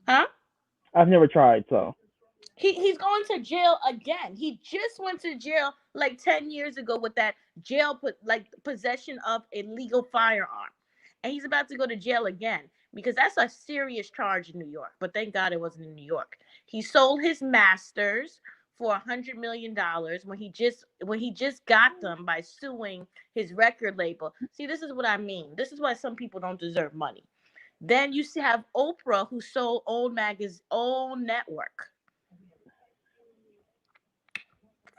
Speaker 3: Huh?
Speaker 2: I've never tried, so
Speaker 3: He's going to jail again. He just went to jail like 10 years ago with that possession of a legal firearm. And he's about to go to jail again because that's a serious charge in New York. But thank God it wasn't in New York. He sold his masters for $100 million when he just got them by suing his record label. See, this is what I mean. This is why some people don't deserve money. Then you have Oprah, who sold old network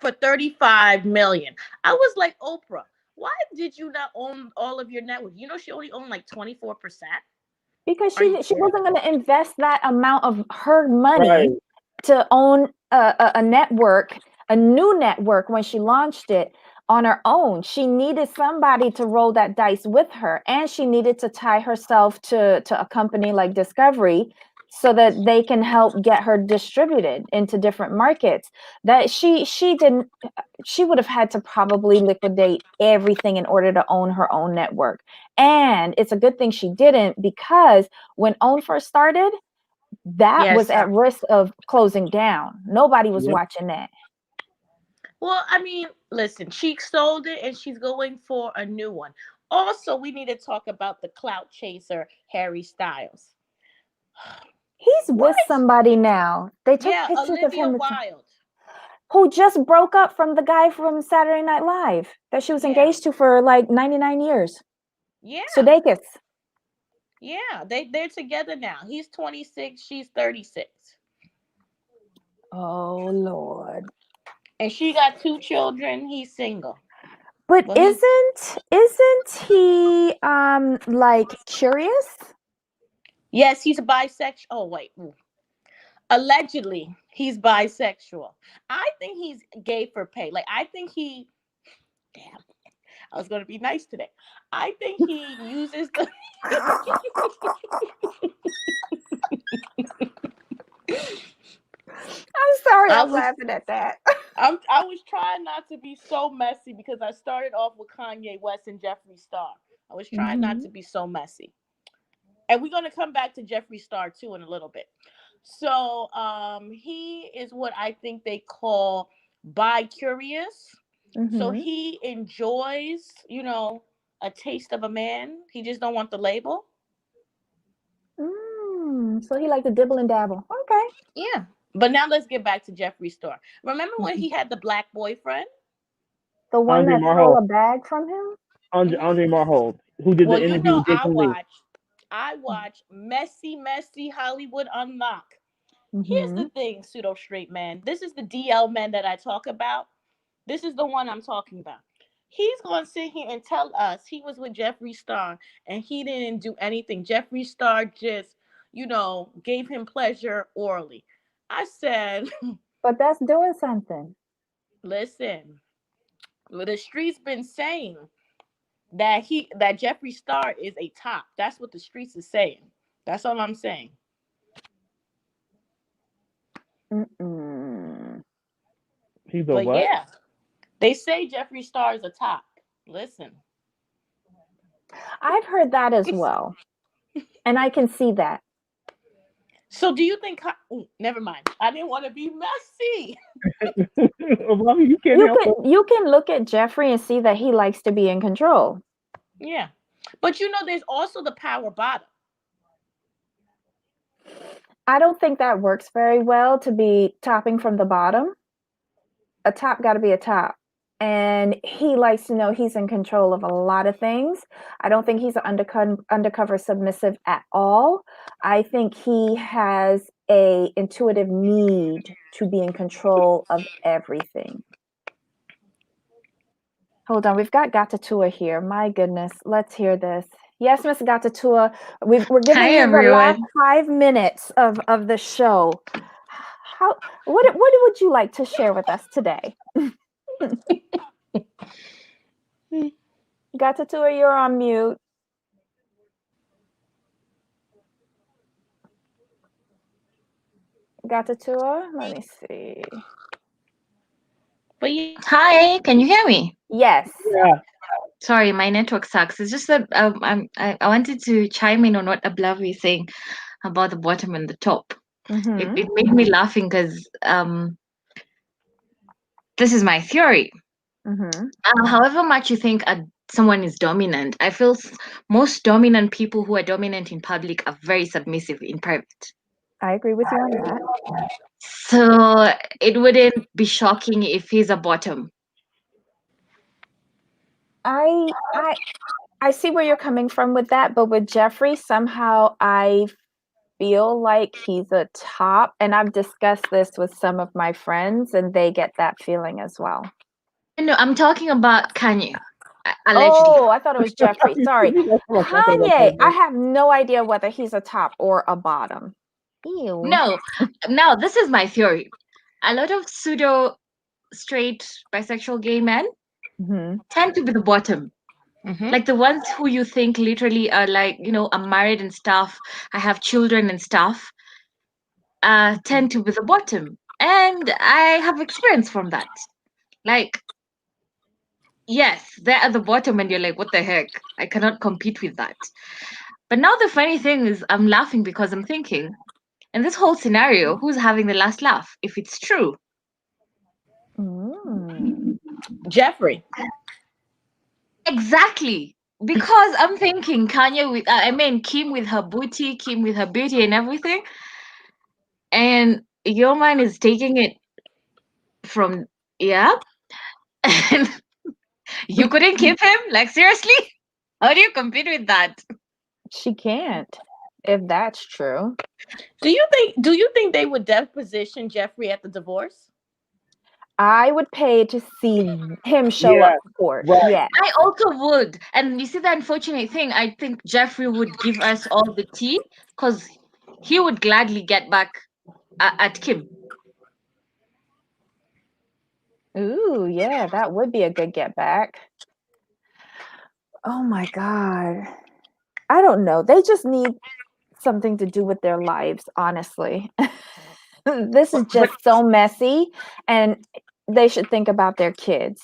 Speaker 3: for $35 million. I was like, Oprah, why did you not own all of your network? You know, she only owned like 24%.
Speaker 1: Because
Speaker 3: Are you
Speaker 1: she
Speaker 3: kidding?
Speaker 1: wasn't going to invest that amount of her money
Speaker 2: right.
Speaker 1: to own a network, a new network when she launched it on her own. She needed somebody to roll that dice with her, and she needed to tie herself to a company like Discovery so that they can help get her distributed into different markets. That she didn't, she would have had to probably liquidate everything in order to own her own network. And it's a good thing she didn't, because when OWN first started, that
Speaker 3: Yes,
Speaker 1: was at risk of closing down. Nobody was
Speaker 2: Yep.
Speaker 1: watching that.
Speaker 3: well, I mean, listen, she sold it and she's going for a new one. Also, we need to talk about the clout chaser, Harry Styles.
Speaker 1: He's
Speaker 3: What?
Speaker 1: with somebody now. They took
Speaker 3: Yeah,
Speaker 1: pictures of
Speaker 3: Olivia
Speaker 1: him
Speaker 3: Wilde.
Speaker 1: who just broke up from the guy from Saturday Night Live that she was
Speaker 3: Yeah,
Speaker 1: engaged to for like 99 years.
Speaker 3: yeah,
Speaker 1: Sudeikis.
Speaker 3: yeah. They're together now. He's 26, she's 36.
Speaker 1: Oh Lord.
Speaker 3: And she got 2 children. He's single.
Speaker 1: But
Speaker 3: Well,
Speaker 1: isn't he like curious?
Speaker 3: yes, he's bisexual. Oh, wait. Allegedly, he's bisexual. I think he's gay for pay. Like, I think damn, I was going to be nice today. I think he uses the.
Speaker 1: I'm sorry,
Speaker 3: I
Speaker 1: I'm
Speaker 3: was
Speaker 1: laughing at that.
Speaker 3: I was trying not to be so messy because I started off with Kanye West and Jeffree Star. I was trying not to be so messy. And we're going to come back to Jeffree Star too in a little bit. So he is what I think they call bi-curious. So
Speaker 1: Mm-hmm.
Speaker 3: he enjoys, a taste of a man. He just don't want the label.
Speaker 1: So he liked to dibble and dabble. Okay.
Speaker 3: Yeah. But now let's get back to Jeffree Star. Remember when he had the black boyfriend?
Speaker 1: The one
Speaker 2: Andre
Speaker 1: that stole
Speaker 2: Marhold,
Speaker 1: a bag from him?
Speaker 3: Hmm.
Speaker 2: Andre Marhold, who did
Speaker 3: Well,
Speaker 2: the interview with Jason Lee.
Speaker 3: I watch Messy Hollywood Unlock. Here's
Speaker 1: Mm-hmm.
Speaker 3: the thing, pseudo straight man. This is the DL man that I talk about. This is the one I'm talking about. He's going to sit here and tell us he was with Jeffree Star and he didn't do anything. Jeffree Star just, gave him pleasure orally. I said,
Speaker 1: But that's doing something.
Speaker 3: listen, well, the streets been saying that Jeffree Star is a top. That's what the streets is saying. That's all I'm saying.
Speaker 1: Mm-mm.
Speaker 2: He's a
Speaker 3: But
Speaker 2: what?
Speaker 3: yeah, they say Jeffree Star is a top. Listen.
Speaker 1: I've heard that as well. And I can see that.
Speaker 3: So do you think? Never mind. I didn't want to be messy.
Speaker 2: Well, you can't help it.
Speaker 1: You can look at Jeffree and see that he likes to be in control.
Speaker 3: Yeah, but there's also the power bottom.
Speaker 1: I don't think that works very well to be topping from the bottom. A top got to be a top. And he likes to know he's in control of a lot of things. I don't think he's an undercover submissive at all. I think he has a intuitive need to be in control of everything. Hold on, we've got Gatatua here. My goodness, let's hear this. Yes, Miss Gatatua, we're giving
Speaker 4: Hi,
Speaker 1: you the last
Speaker 4: everyone.
Speaker 1: 5 minutes of the show. What would you like to share with us today? Gatatua, you're on mute. Gatatua, let me see.
Speaker 3: But yeah,
Speaker 4: Hi, can you hear me?
Speaker 1: Yes.
Speaker 2: Yeah.
Speaker 4: Sorry, my network sucks. It's just that I wanted to chime in on what Ablavi is saying about the bottom and the top.
Speaker 1: Mm-hmm.
Speaker 4: It made me laughing because this is my theory.
Speaker 1: Mm-hmm.
Speaker 4: However much you think someone is dominant, I feel most dominant people who are dominant in public are very submissive in private.
Speaker 1: I agree with you on that.
Speaker 4: So it wouldn't be shocking if he's a bottom.
Speaker 1: I see where you're coming from with that, but with Jeffrey, somehow I feel like he's a top, and I've discussed this with some of my friends, and they get that feeling as well.
Speaker 4: No, I'm talking about Kanye. Allegedly.
Speaker 1: Oh, I thought it was Jeffrey. Sorry. Kanye, I have no idea whether he's a top or a bottom. Ew.
Speaker 4: No, now this is my theory. A lot of pseudo straight bisexual gay men tend to be the bottom. Like the ones who you think literally are like, I'm married and stuff, I have children and stuff, tend to be the bottom. And I have experience from that. Like, yes, they're at the bottom and you're like, what the heck? I cannot compete with that. But now the funny thing is I'm laughing because I'm thinking, in this whole scenario, who's having the last laugh if it's true?
Speaker 3: Jeffrey.
Speaker 4: Exactly. Because I'm thinking Kim with her booty, Kim with her beauty and everything. And your man is taking it from, yeah. And you couldn't keep him? Like, seriously? How do you compete with that?
Speaker 1: She can't, if that's true.
Speaker 3: Do you think they would deposition Jeffrey at the divorce?
Speaker 1: I would pay to see him show up to court.
Speaker 2: Right.
Speaker 1: Yeah.
Speaker 4: I also would. And you see the unfortunate thing, I think Jeffrey would give us all the tea because he would gladly get back at Kim.
Speaker 1: Ooh, yeah, that would be a good get back. Oh my God. I don't know. They just need something to do with their lives, honestly. This is just so messy, and they should think about their kids.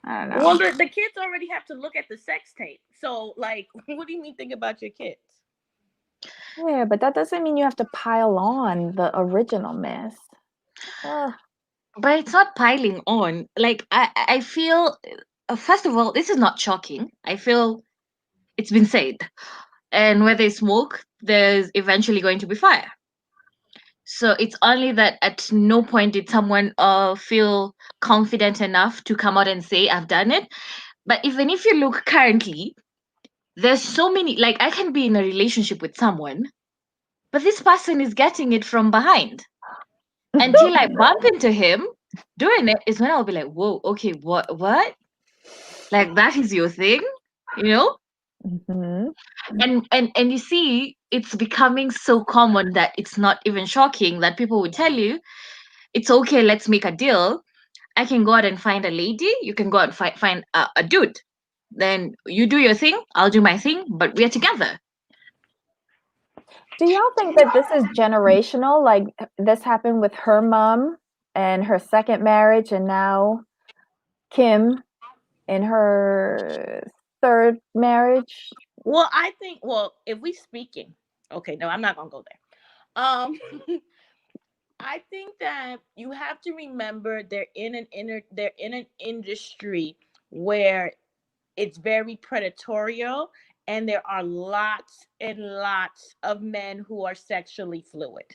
Speaker 1: I don't know.
Speaker 3: Well, the kids already have to look at the sex tape. So, like, what do you mean think about your kids?
Speaker 1: Yeah, but that doesn't mean you have to pile on the original mess.
Speaker 4: But it's not piling on. Like, I feel, first of all, this is not shocking. I feel it's been said. And where there's smoke, there's eventually going to be fire. So it's only that at no point did someone feel confident enough to come out and say, I've done it. But even if you look currently, there's so many, like, I can be in a relationship with someone, but this person is getting it from behind. Until I bump into him doing it is when I'll be like, whoa, okay, what? Like, that is your thing, you know? And you see, it's becoming so common that it's not even shocking that people would tell you, it's okay, let's make a deal. I can go out and find a lady, you can go out and find a dude. Then you do your thing, I'll do my thing, but we're together.
Speaker 1: Do y'all think that this is generational? Like, this happened with her mom and her second marriage, and now Kim in her third marriage?
Speaker 3: Well, I think, if we speaking, okay, no, I'm not gonna go there. I think that you have to remember they're in an industry where it's very predatorial, and there are lots and lots of men who are sexually fluid.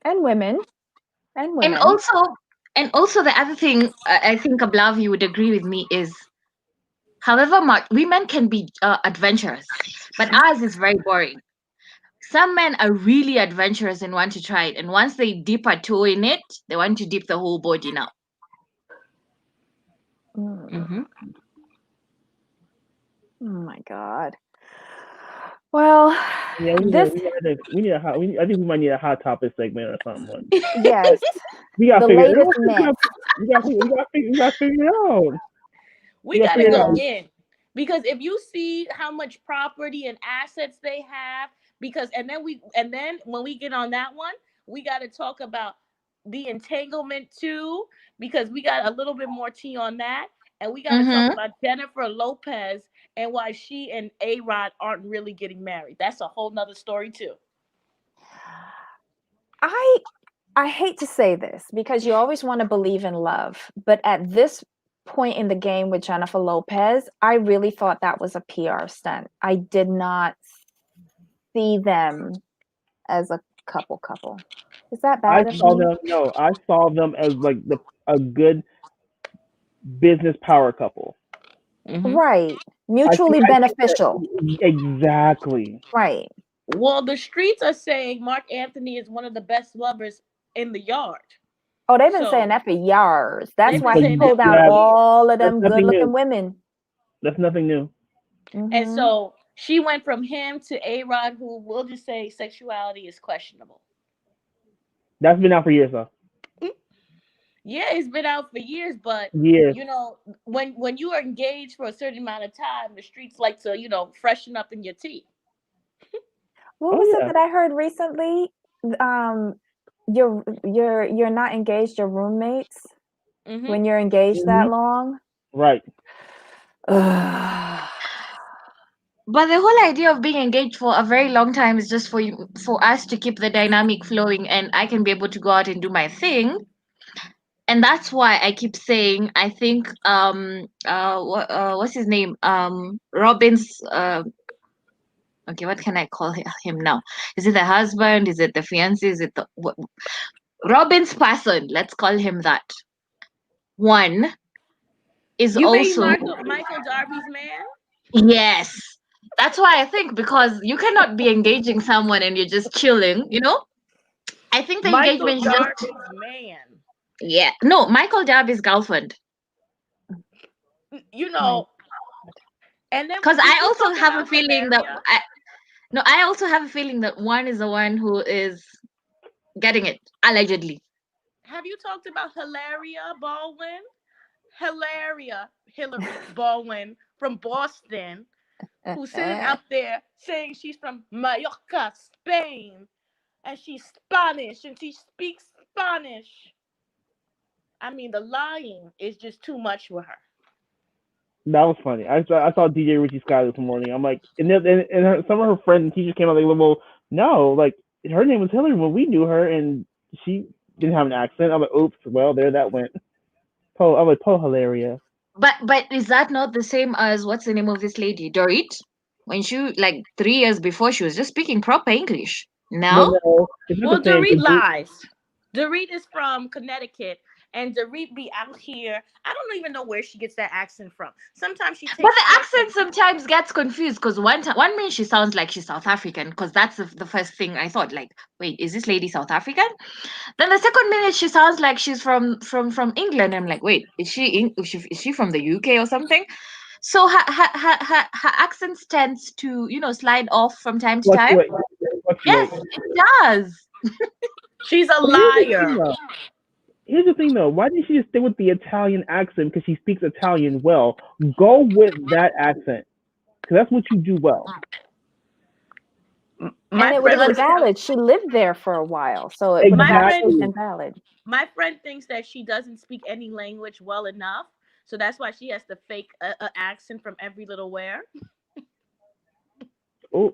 Speaker 1: And women.
Speaker 4: And also the other thing, I think Ablavi would agree with me, is however much women can be adventurous, but ours is very boring. Some men are really adventurous and want to try it, and once they dip a toe in it, they want to dip the whole body now.
Speaker 1: Oh my God. Well,
Speaker 2: yeah, I think we might need a hot topic segment or something.
Speaker 1: Yes,
Speaker 2: we gotta
Speaker 1: the
Speaker 2: figure
Speaker 1: latest myth.
Speaker 2: We gotta figure it out.
Speaker 3: We gotta go in, because if you see how much property and assets they have, and then when we get on that one, we got to talk about the entanglement too, because we got a little bit more tea on that. And we got to talk
Speaker 4: Mm-hmm.
Speaker 3: about Jennifer Lopez and why she and A-Rod aren't really getting married. That's a whole nother story too.
Speaker 1: I hate to say this because you always want to believe in love, but at this point in the game with Jennifer Lopez, I really thought that was a PR stunt. I did not see them as a couple. Is that
Speaker 2: I
Speaker 1: bad of
Speaker 2: saw
Speaker 1: me?
Speaker 2: them. No, I saw them as like a good business power couple.
Speaker 4: Mm-hmm.
Speaker 1: Right. Mutually
Speaker 2: I think
Speaker 1: beneficial.
Speaker 2: that exactly.
Speaker 1: Right.
Speaker 3: Well, the streets are saying Mark Anthony is one of the best lovers in the yard.
Speaker 1: Oh, they've been saying
Speaker 3: So
Speaker 1: that for years. That's
Speaker 3: they've been
Speaker 1: why he
Speaker 3: saying that
Speaker 1: pulled
Speaker 3: for
Speaker 1: down
Speaker 2: Yeah,
Speaker 3: years.
Speaker 1: all of
Speaker 2: that's
Speaker 1: them good
Speaker 2: nothing
Speaker 1: looking
Speaker 2: new.
Speaker 1: women.
Speaker 2: That's nothing new.
Speaker 3: And
Speaker 1: Hmm.
Speaker 3: so she went from him to A-Rod, who we'll just say sexuality is questionable.
Speaker 2: That's been out for years though.
Speaker 3: Yeah, it's been out for years, but
Speaker 2: Years.
Speaker 3: you know, when you are engaged for a certain amount of time, the streets like to, freshen up in your tea.
Speaker 1: What
Speaker 2: Oh
Speaker 1: was it
Speaker 2: yeah.
Speaker 1: that I heard recently? Um, you're not engaged, you're roommates
Speaker 3: Hmm.
Speaker 1: when you're engaged
Speaker 2: Hmm.
Speaker 1: that long.
Speaker 2: Right.
Speaker 1: Ugh.
Speaker 4: But the whole idea of being engaged for a very long time is just for us to keep the dynamic flowing, and I can be able to go out and do my thing. And that's why I keep saying I think what's his name, Robin's okay, what can I call him now? Is it the husband? Is it the fiance? Is it the Robin's person? Let's call him that. One is
Speaker 3: You mean
Speaker 4: also,
Speaker 3: Michael Darby's man?
Speaker 4: yes. That's why I think, because you cannot be engaging someone and you're just chilling, you know? I think the
Speaker 3: Michael
Speaker 4: engagement is just,
Speaker 3: Darby's man.
Speaker 4: yeah. No, Michael Darby's girlfriend.
Speaker 3: You
Speaker 1: My
Speaker 3: know, and then
Speaker 4: Because
Speaker 3: did
Speaker 4: I
Speaker 3: you
Speaker 4: also
Speaker 3: talk
Speaker 4: have a
Speaker 3: about
Speaker 4: feeling that
Speaker 3: Hilaria?
Speaker 4: I also have a feeling that one is the one who is getting it, allegedly.
Speaker 3: Have you talked about Hilaria Baldwin? Hillary Baldwin from Boston, who's sitting out there saying she's from Mallorca, Spain, and she's Spanish and she speaks Spanish. I mean, the lying is just too much for her.
Speaker 2: That was funny. I saw DJ Richie Sky this morning. I'm like, and some of her friends and teachers came out like, well, no, like her name was Hillary when we knew her, and she didn't have an accent. I'm like, oops, well, there that went. I'm like, Hilaria.
Speaker 4: But is that not the same as, what's the name of this lady, Dorit? When she, like 3 years before, she was just speaking proper English.
Speaker 2: No,
Speaker 4: Now,
Speaker 2: no, it's not the
Speaker 3: Well,
Speaker 2: same.
Speaker 3: Dorit lies. Dorit is from Connecticut, and Dorit be out here. I don't even know where she gets that accent from. Sometimes she
Speaker 4: but
Speaker 3: takes
Speaker 4: the
Speaker 3: clips
Speaker 4: accent sometimes gets confused, because one minute she sounds like she's South African, because that's the first thing I thought. Like, wait, is this lady South African? Then the second minute she sounds like she's from England. I'm like, wait, is she from the UK or something? So her accent tends to, slide off from time to time.
Speaker 2: Fluctuate,
Speaker 4: Yes,
Speaker 2: fluctuate.
Speaker 4: it does.
Speaker 3: She's a
Speaker 2: But
Speaker 3: liar.
Speaker 2: here's the thing though. Why didn't she just stay with the Italian accent? Because she speaks Italian well. Go with that accent, because that's what you do well.
Speaker 1: and
Speaker 3: My
Speaker 1: it would
Speaker 3: friend
Speaker 1: have been
Speaker 3: was
Speaker 1: valid. She lived there for a while, so it would have
Speaker 3: my
Speaker 1: actually
Speaker 3: friend
Speaker 2: Exactly.
Speaker 1: been valid.
Speaker 3: my friend thinks that she doesn't speak any language well enough, so that's why she has to fake a accent from every little where.
Speaker 2: Oh,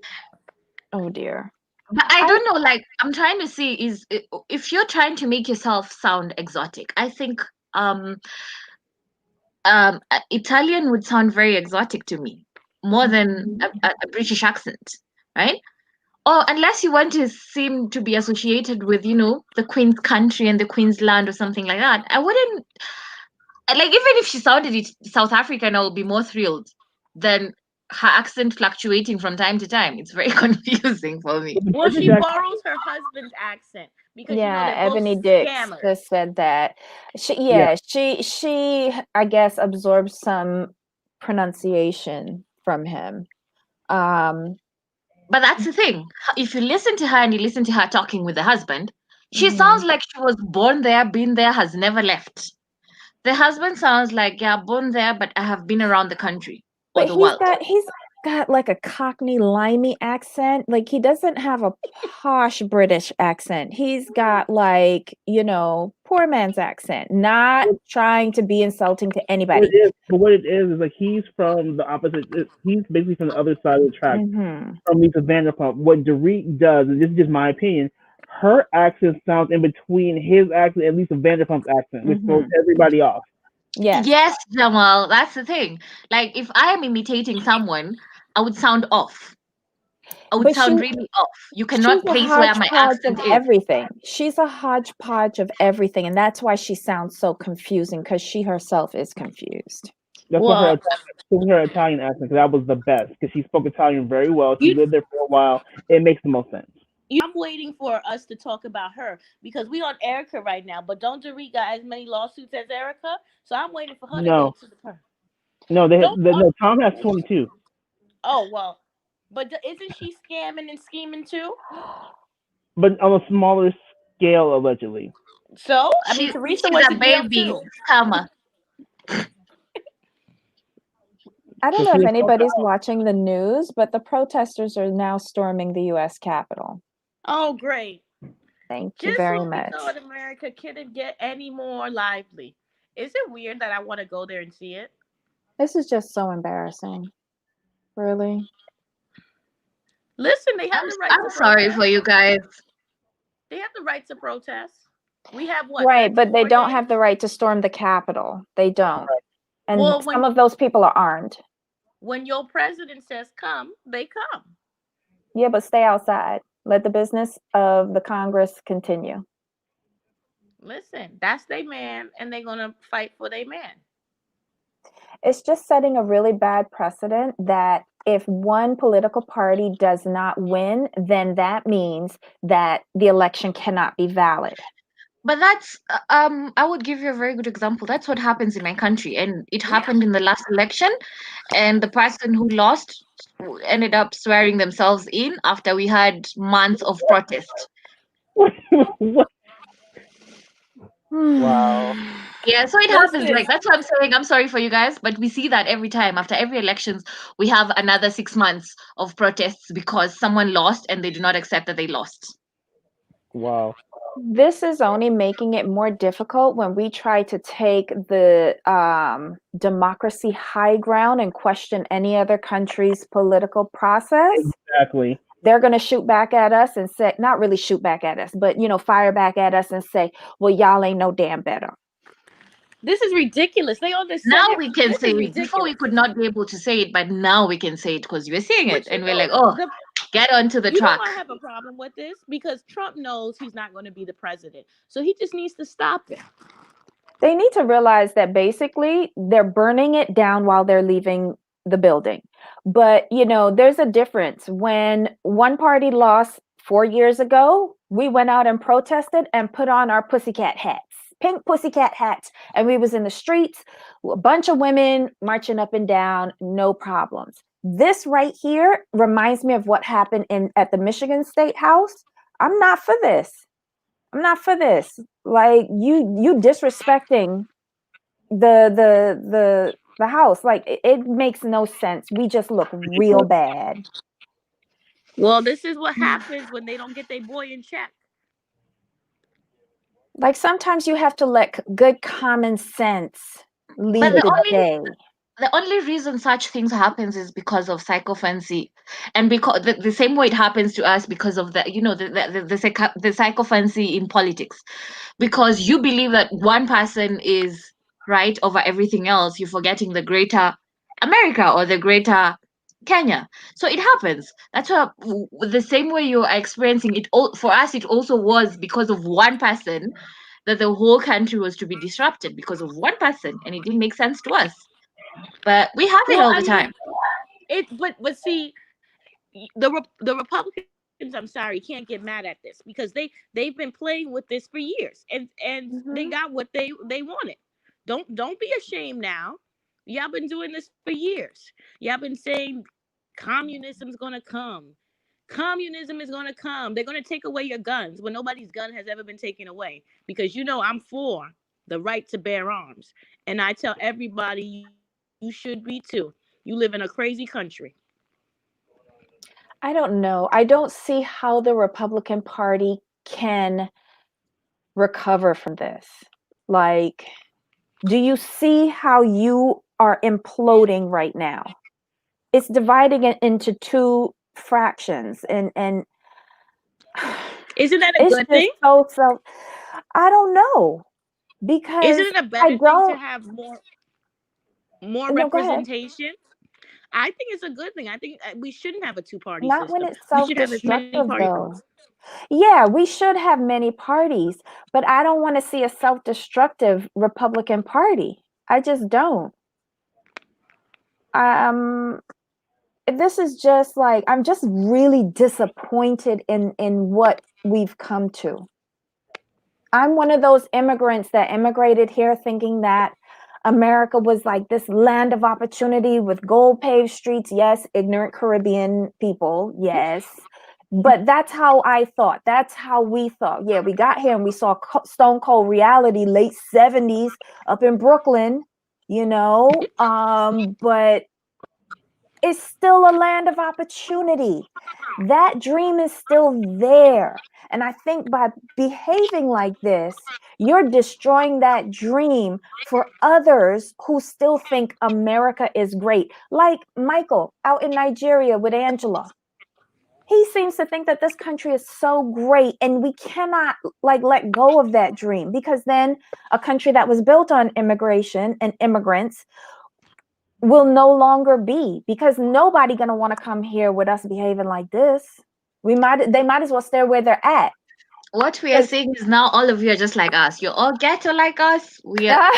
Speaker 1: Oh dear.
Speaker 4: But I
Speaker 1: I
Speaker 4: don't know, like, I'm trying to see, if you're trying to make yourself sound exotic, I think um Italian would sound very exotic to me, more than
Speaker 1: Mhm.
Speaker 4: a British accent, right? Or unless you want to seem to be associated with, the Queen's country and the Queen's land or something like that. I wouldn't, like, even if she sounded South African, I would be more thrilled than her accent fluctuating from time to time. It's very confusing for me.
Speaker 2: but the
Speaker 3: Well,
Speaker 2: British
Speaker 3: she
Speaker 2: accent.
Speaker 3: borrows her husband's accent because
Speaker 1: Yeah,
Speaker 3: they're both
Speaker 1: Ebony Dix
Speaker 3: scammers.
Speaker 1: just said that.
Speaker 2: Yeah.
Speaker 1: She I guess absorbed some pronunciation from him. Um,
Speaker 4: But that's the thing. If you listen to her and you listen to her talking with the husband, she
Speaker 1: mhm.
Speaker 4: sounds like she was born there, been there, has never left. The husband sounds like, yeah, born there, but I have been around the country or
Speaker 1: But
Speaker 4: the world.
Speaker 1: he's got like a Cockney limey accent. Like he doesn't have a posh British accent. He's got like, poor man's accent, not trying to be insulting to anybody.
Speaker 2: What it is like he's from the opposite. He's basically from the other side of the track,
Speaker 1: Mhm.
Speaker 2: from Lisa Vanderpump. What Dorit does, and this is just my opinion, her accent sounds in between his accent and Lisa Vanderpump's accent, which throws everybody off.
Speaker 1: Yes.
Speaker 4: Yes, Jamal, that's the thing. Like if I am imitating someone, I would sound off. I would
Speaker 1: But
Speaker 4: sound
Speaker 1: she
Speaker 4: really off. You
Speaker 1: she's
Speaker 4: cannot
Speaker 1: a
Speaker 4: place where my
Speaker 1: hodgepodge of
Speaker 4: accent is.
Speaker 1: everything. She's a hodgepodge of everything, and that's why she sounds so confusing because she herself is confused.
Speaker 2: That's
Speaker 3: Well,
Speaker 2: what her Italian accent, because that was the best, because she spoke Italian very well. She
Speaker 3: you,
Speaker 2: lived there for a while. It makes the most sense.
Speaker 3: I'm waiting for us to talk about her because we on Erica right now. But don't Dorit got as many lawsuits as Erica, so I'm waiting for her to go
Speaker 2: No,
Speaker 3: to the per.
Speaker 2: no,
Speaker 3: Don't.
Speaker 2: no. Tom has 22,
Speaker 3: Oh well, but isn't she scamming and scheming too?
Speaker 2: but on a smaller scale, allegedly.
Speaker 3: So I mean,
Speaker 4: She's
Speaker 3: Teresa went
Speaker 4: a
Speaker 3: to jail
Speaker 4: baby
Speaker 3: too.
Speaker 4: scammer.
Speaker 1: I don't
Speaker 2: So
Speaker 1: know
Speaker 2: she
Speaker 1: if
Speaker 2: was
Speaker 1: anybody's watching the news, but the protesters are now storming the US Capitol.
Speaker 3: Oh great!
Speaker 1: Thank you
Speaker 3: Just
Speaker 1: very
Speaker 3: when we
Speaker 1: much.
Speaker 3: thought America couldn't get any more lively, is it weird that I want to go there and see it?
Speaker 1: This is just so embarrassing. Really?
Speaker 3: Listen, they have the right
Speaker 4: I'm
Speaker 3: to
Speaker 4: sorry
Speaker 3: protest.
Speaker 4: for you guys.
Speaker 3: They have the right to protest. We have what?
Speaker 1: Right, but they
Speaker 3: 34
Speaker 1: don't
Speaker 3: days?
Speaker 1: have the right to storm the Capitol. They don't. And
Speaker 3: Well,
Speaker 1: some of those people are armed.
Speaker 3: when your president says come, they come.
Speaker 1: Yeah, but stay outside. Let the business of the Congress continue.
Speaker 3: Listen, that's their man, and they're gonna fight for their man.
Speaker 1: It's just setting a really bad precedent that if one political party does not win, then that means that the election cannot be valid.
Speaker 4: But that's I would give you a very good example. That's what happens in my country, and it
Speaker 3: Yeah.
Speaker 4: happened in the last election. And the person who lost ended up swearing themselves in after we had months of protest.
Speaker 2: What? Wow.
Speaker 4: Yeah, so it happens.
Speaker 3: Listen,
Speaker 4: Like that's what I'm saying. I'm sorry for you guys, but we see that every time. After every elections, we have another 6 months of protests because someone lost and they do not accept that they lost.
Speaker 2: Wow.
Speaker 1: This is only making it more difficult when we try to take the democracy high ground and question any other country's political process.
Speaker 2: Exactly.
Speaker 1: They're going to shoot back at us and say, not really shoot back at us, but, fire back at us and say, well, y'all ain't no damn better.
Speaker 3: this is ridiculous. They on the
Speaker 4: Now
Speaker 3: Senate.
Speaker 4: we can
Speaker 3: This
Speaker 4: say
Speaker 3: is
Speaker 4: it. Before we
Speaker 3: ridiculous.
Speaker 4: could not be able to say it, but now we can say it because we're seeing it,
Speaker 3: But
Speaker 4: and we're like, oh, get onto the
Speaker 3: you know
Speaker 4: track.
Speaker 3: I have a problem with this because Trump knows he's not going to be the president, so he just needs to stop it.
Speaker 1: They need to realize that basically they're burning it down while they're leaving the building. But, there's a difference. When one party lost 4 years ago, we went out and protested and put on our pussycat hats, pink pussycat hats, and we was in the streets, a bunch of women marching up and down, no problems. This right here reminds me of what happened at the Michigan State House. I'm not for this. I'm not for this. Like you disrespecting the house. Like it makes no sense. We just look real bad.
Speaker 3: Well, this is what happens when they don't get their boy in check.
Speaker 1: Like sometimes you have to let good common sense lead
Speaker 4: the only reason such things happens is because of sycophancy, and because the same way it happens to us because of the sycophancy in politics, because you believe that one person is right over everything else, you're forgetting the greater America or the greater Kenya. So it happens. That's why the same way you are experiencing it, for us it also was because of one person that the whole country was to be disrupted because of one person, and it didn't make sense to us. But we have it all the time.
Speaker 3: But see, the Republicans, I'm sorry, can't get mad at this because they've been playing with this for years, and they got what they wanted. Don't be ashamed now. Y'all been doing this for years. Y'all been saying communism's gonna come. Communism is gonna come. They're gonna take away your guns when nobody's gun has ever been taken away. Because I'm for the right to bear arms, and I tell everybody you should be too. You live in a crazy country.
Speaker 1: I don't know. I don't see how the Republican Party can recover from this. Like, do you see how you are imploding right now? It's dividing it into two fractions, and
Speaker 3: Isn't that a
Speaker 1: it's
Speaker 3: good
Speaker 1: just
Speaker 3: thing?
Speaker 1: so I don't know
Speaker 3: Isn't
Speaker 1: because
Speaker 3: it a
Speaker 1: I
Speaker 3: better thing to
Speaker 1: don't.
Speaker 3: have more
Speaker 1: No, go ahead.
Speaker 3: representation? I think it's a good thing. I think we shouldn't have a two-party
Speaker 1: Not when
Speaker 3: system.
Speaker 1: it's
Speaker 3: We should have as many
Speaker 1: self-destructive
Speaker 3: parties.
Speaker 1: though. Yeah, we should have many parties, but I don't want to see a self-destructive Republican Party. I just don't. Um, this is just like I'm just really disappointed in what we've come to. I'm one of those immigrants that immigrated here thinking that America was like this land of opportunity with gold paved streets. Yes, ignorant Caribbean people. Yes. But that's how I thought. That's how we thought. Yeah, we got here and we saw Stone Cold Reality late 70s up in Brooklyn, but it's still a land of opportunity. That dream is still there. And I think by behaving like this, you're destroying that dream for others who still think America is great. Like Michael out in Nigeria with Angela. He seems to think that this country is so great and we cannot like let go of that dream, because then a country that was built on immigration and immigrants will no longer be, because nobody gonna want to come here with us behaving like this. They might as well stay where they're at.
Speaker 4: What we are saying is now all of you are just like us. You're all ghetto like us. We are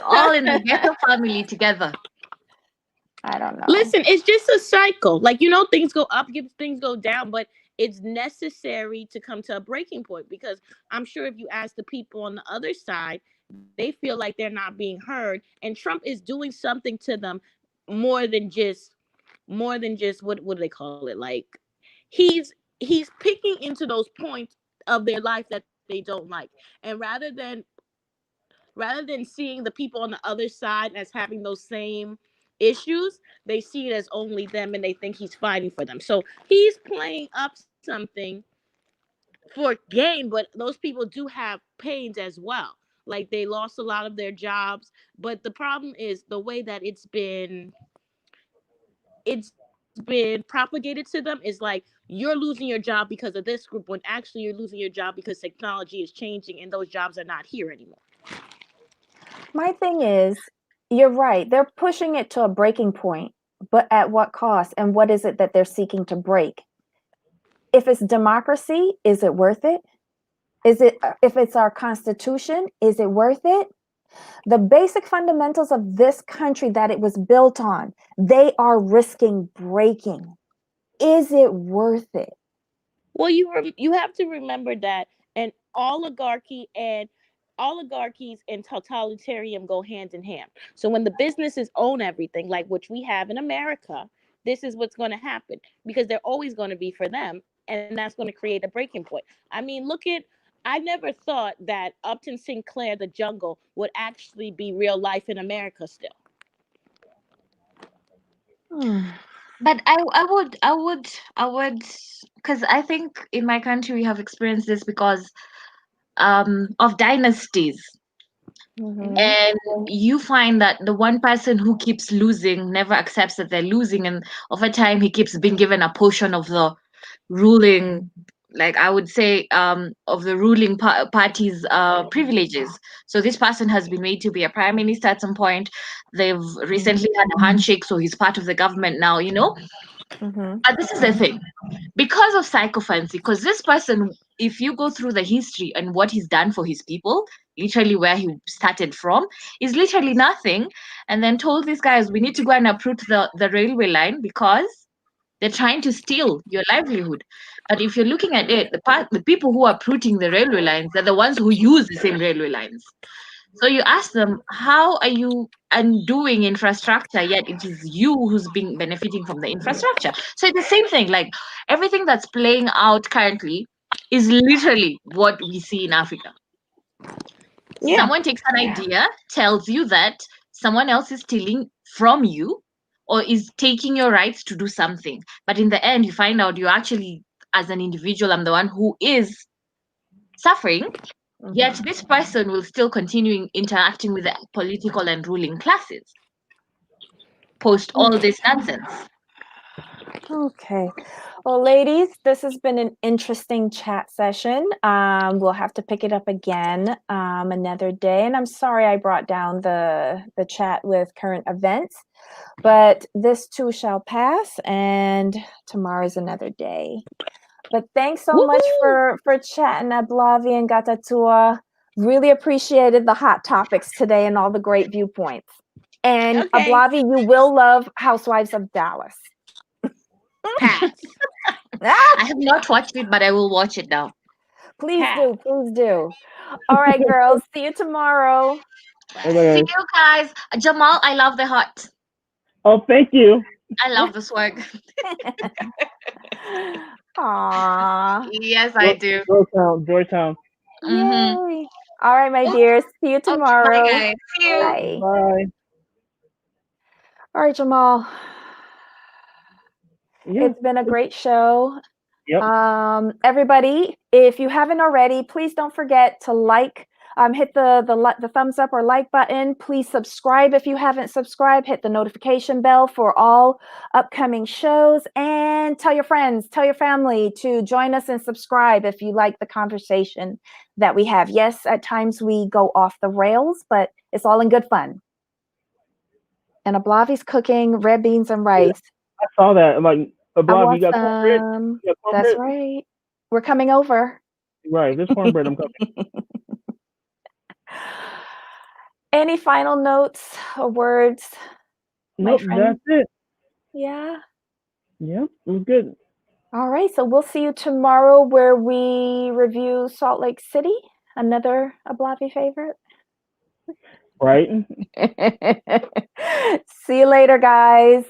Speaker 4: all in the ghetto family together.
Speaker 1: I don't know.
Speaker 3: Listen, it's just a cycle. Like, things go up, things go down, but it's necessary to come to a breaking point, because I'm sure if you ask the people on the other side, they feel like they're not being heard, and Trump is doing something to them more than just what do they call it? Like, he's picking into those points of their life that they don't like. And rather than seeing the people on the other side as having those same issues, they see it as only them and they think he's fighting for them. So he's playing up something for gain, but those people do have pains as well. Like, they lost a lot of their jobs, but the problem is the way that it's been propagated to them is like, you're losing your job because of this group, when actually you're losing your job because technology is changing and those jobs are not here anymore.
Speaker 1: My thing is, you're right. They're pushing it to a breaking point, but at what cost? And what is it that they're seeking to break? If it's democracy, is it worth it? If it's our constitution, is it worth it? The basic fundamentals of this country that it was built on, they are risking breaking. Is it worth it?
Speaker 3: Well, you have to remember that an oligarchies and totalitarian go hand in hand. So when the businesses own everything, like which we have in America, this is what's going to happen, because they're always going to be for them, and that's going to create a breaking point. I mean, I never thought that Upton Sinclair, The Jungle, would actually be real life in America still.
Speaker 4: But I would, because I think in my country we have experienced this because of dynasties.
Speaker 1: Mhm.
Speaker 4: And you find that the one person who keeps losing never accepts that they're losing, and over time he keeps being given a portion of the ruling, like I would say, of the ruling party's privileges. So this person has been made to be a prime minister at some point. They've recently had a handshake, so he's part of the government now,
Speaker 1: Mhm.
Speaker 4: But this is the thing, because of psychophancy, because this person, if you go through the history and what he's done for his people, literally where he started from, is literally nothing. And then told these guys, we need to go and uproot the railway line because they're trying to steal your livelihood. But if you're looking at it, the people who are uprooting the railway lines are the ones who use the same railway lines. So you ask them, how are you undoing infrastructure, yet it is you who's being benefiting from the infrastructure? So it's the same thing. Like, everything that's playing out currently is literally what we see in Africa.
Speaker 3: Yeah.
Speaker 4: Someone takes an idea, tells you that someone else is stealing from you, or is taking your rights to do something. But in the end, you find out you actually, as an individual, I'm the one who is suffering. Yet this person will still continue interacting with the political and ruling classes post all this nonsense.
Speaker 1: Okay. Well, ladies, this has been an interesting chat session. We'll have to pick it up again another day. And I'm sorry I brought down the chat with current events, but this too shall pass, and tomorrow's another day. But thanks so much for chatting, Ablavi and Gatatua. Really appreciated the hot topics today and all the great viewpoints. And
Speaker 3: Okay.
Speaker 1: Ablavi, you will love Housewives of Dallas.
Speaker 3: Pass.
Speaker 1: Ah,
Speaker 4: I have not watched it, but I will watch it now.
Speaker 1: please do. All right, girls. See you tomorrow.
Speaker 2: Bye,
Speaker 4: See
Speaker 2: guys.
Speaker 4: you guys. Jamal, I love the heart.
Speaker 2: Oh, thank you.
Speaker 4: I love the swag.
Speaker 1: Aww.
Speaker 4: Yes, I do.
Speaker 2: Georgetown.
Speaker 4: Mm-hmm.
Speaker 1: Yay. All right, my dears. See you
Speaker 4: Okay,
Speaker 1: tomorrow.
Speaker 4: bye guys. See you.
Speaker 1: Bye.
Speaker 2: Bye.
Speaker 1: All right, Jamal.
Speaker 2: Yeah.
Speaker 1: It's been a great show.
Speaker 2: Yep.
Speaker 1: Everybody, if you haven't already, please don't forget to like, hit the thumbs up or like button. Please subscribe if you haven't subscribed. Hit the notification bell for all upcoming shows, and tell your friends, tell your family to join us and subscribe if you like the conversation that we have. Yes, at times we go off the rails, but it's all in good fun. And Ablavi's cooking red beans and rice.
Speaker 2: I saw that. I'm like,
Speaker 1: I
Speaker 2: Bob,
Speaker 1: want
Speaker 2: you got cornbread?
Speaker 1: some.
Speaker 2: You got
Speaker 1: That's
Speaker 2: cornbread?
Speaker 1: right. We're coming over.
Speaker 2: Right. There's cornbread. I'm coming.
Speaker 1: Any final notes or words, my
Speaker 2: Nope.
Speaker 1: friend?
Speaker 2: That's it.
Speaker 1: Yeah.
Speaker 2: Yep. I'm good.
Speaker 1: All right. So we'll see you tomorrow where we review Salt Lake City, another Ablavi favorite.
Speaker 2: Right.
Speaker 1: See you later, guys.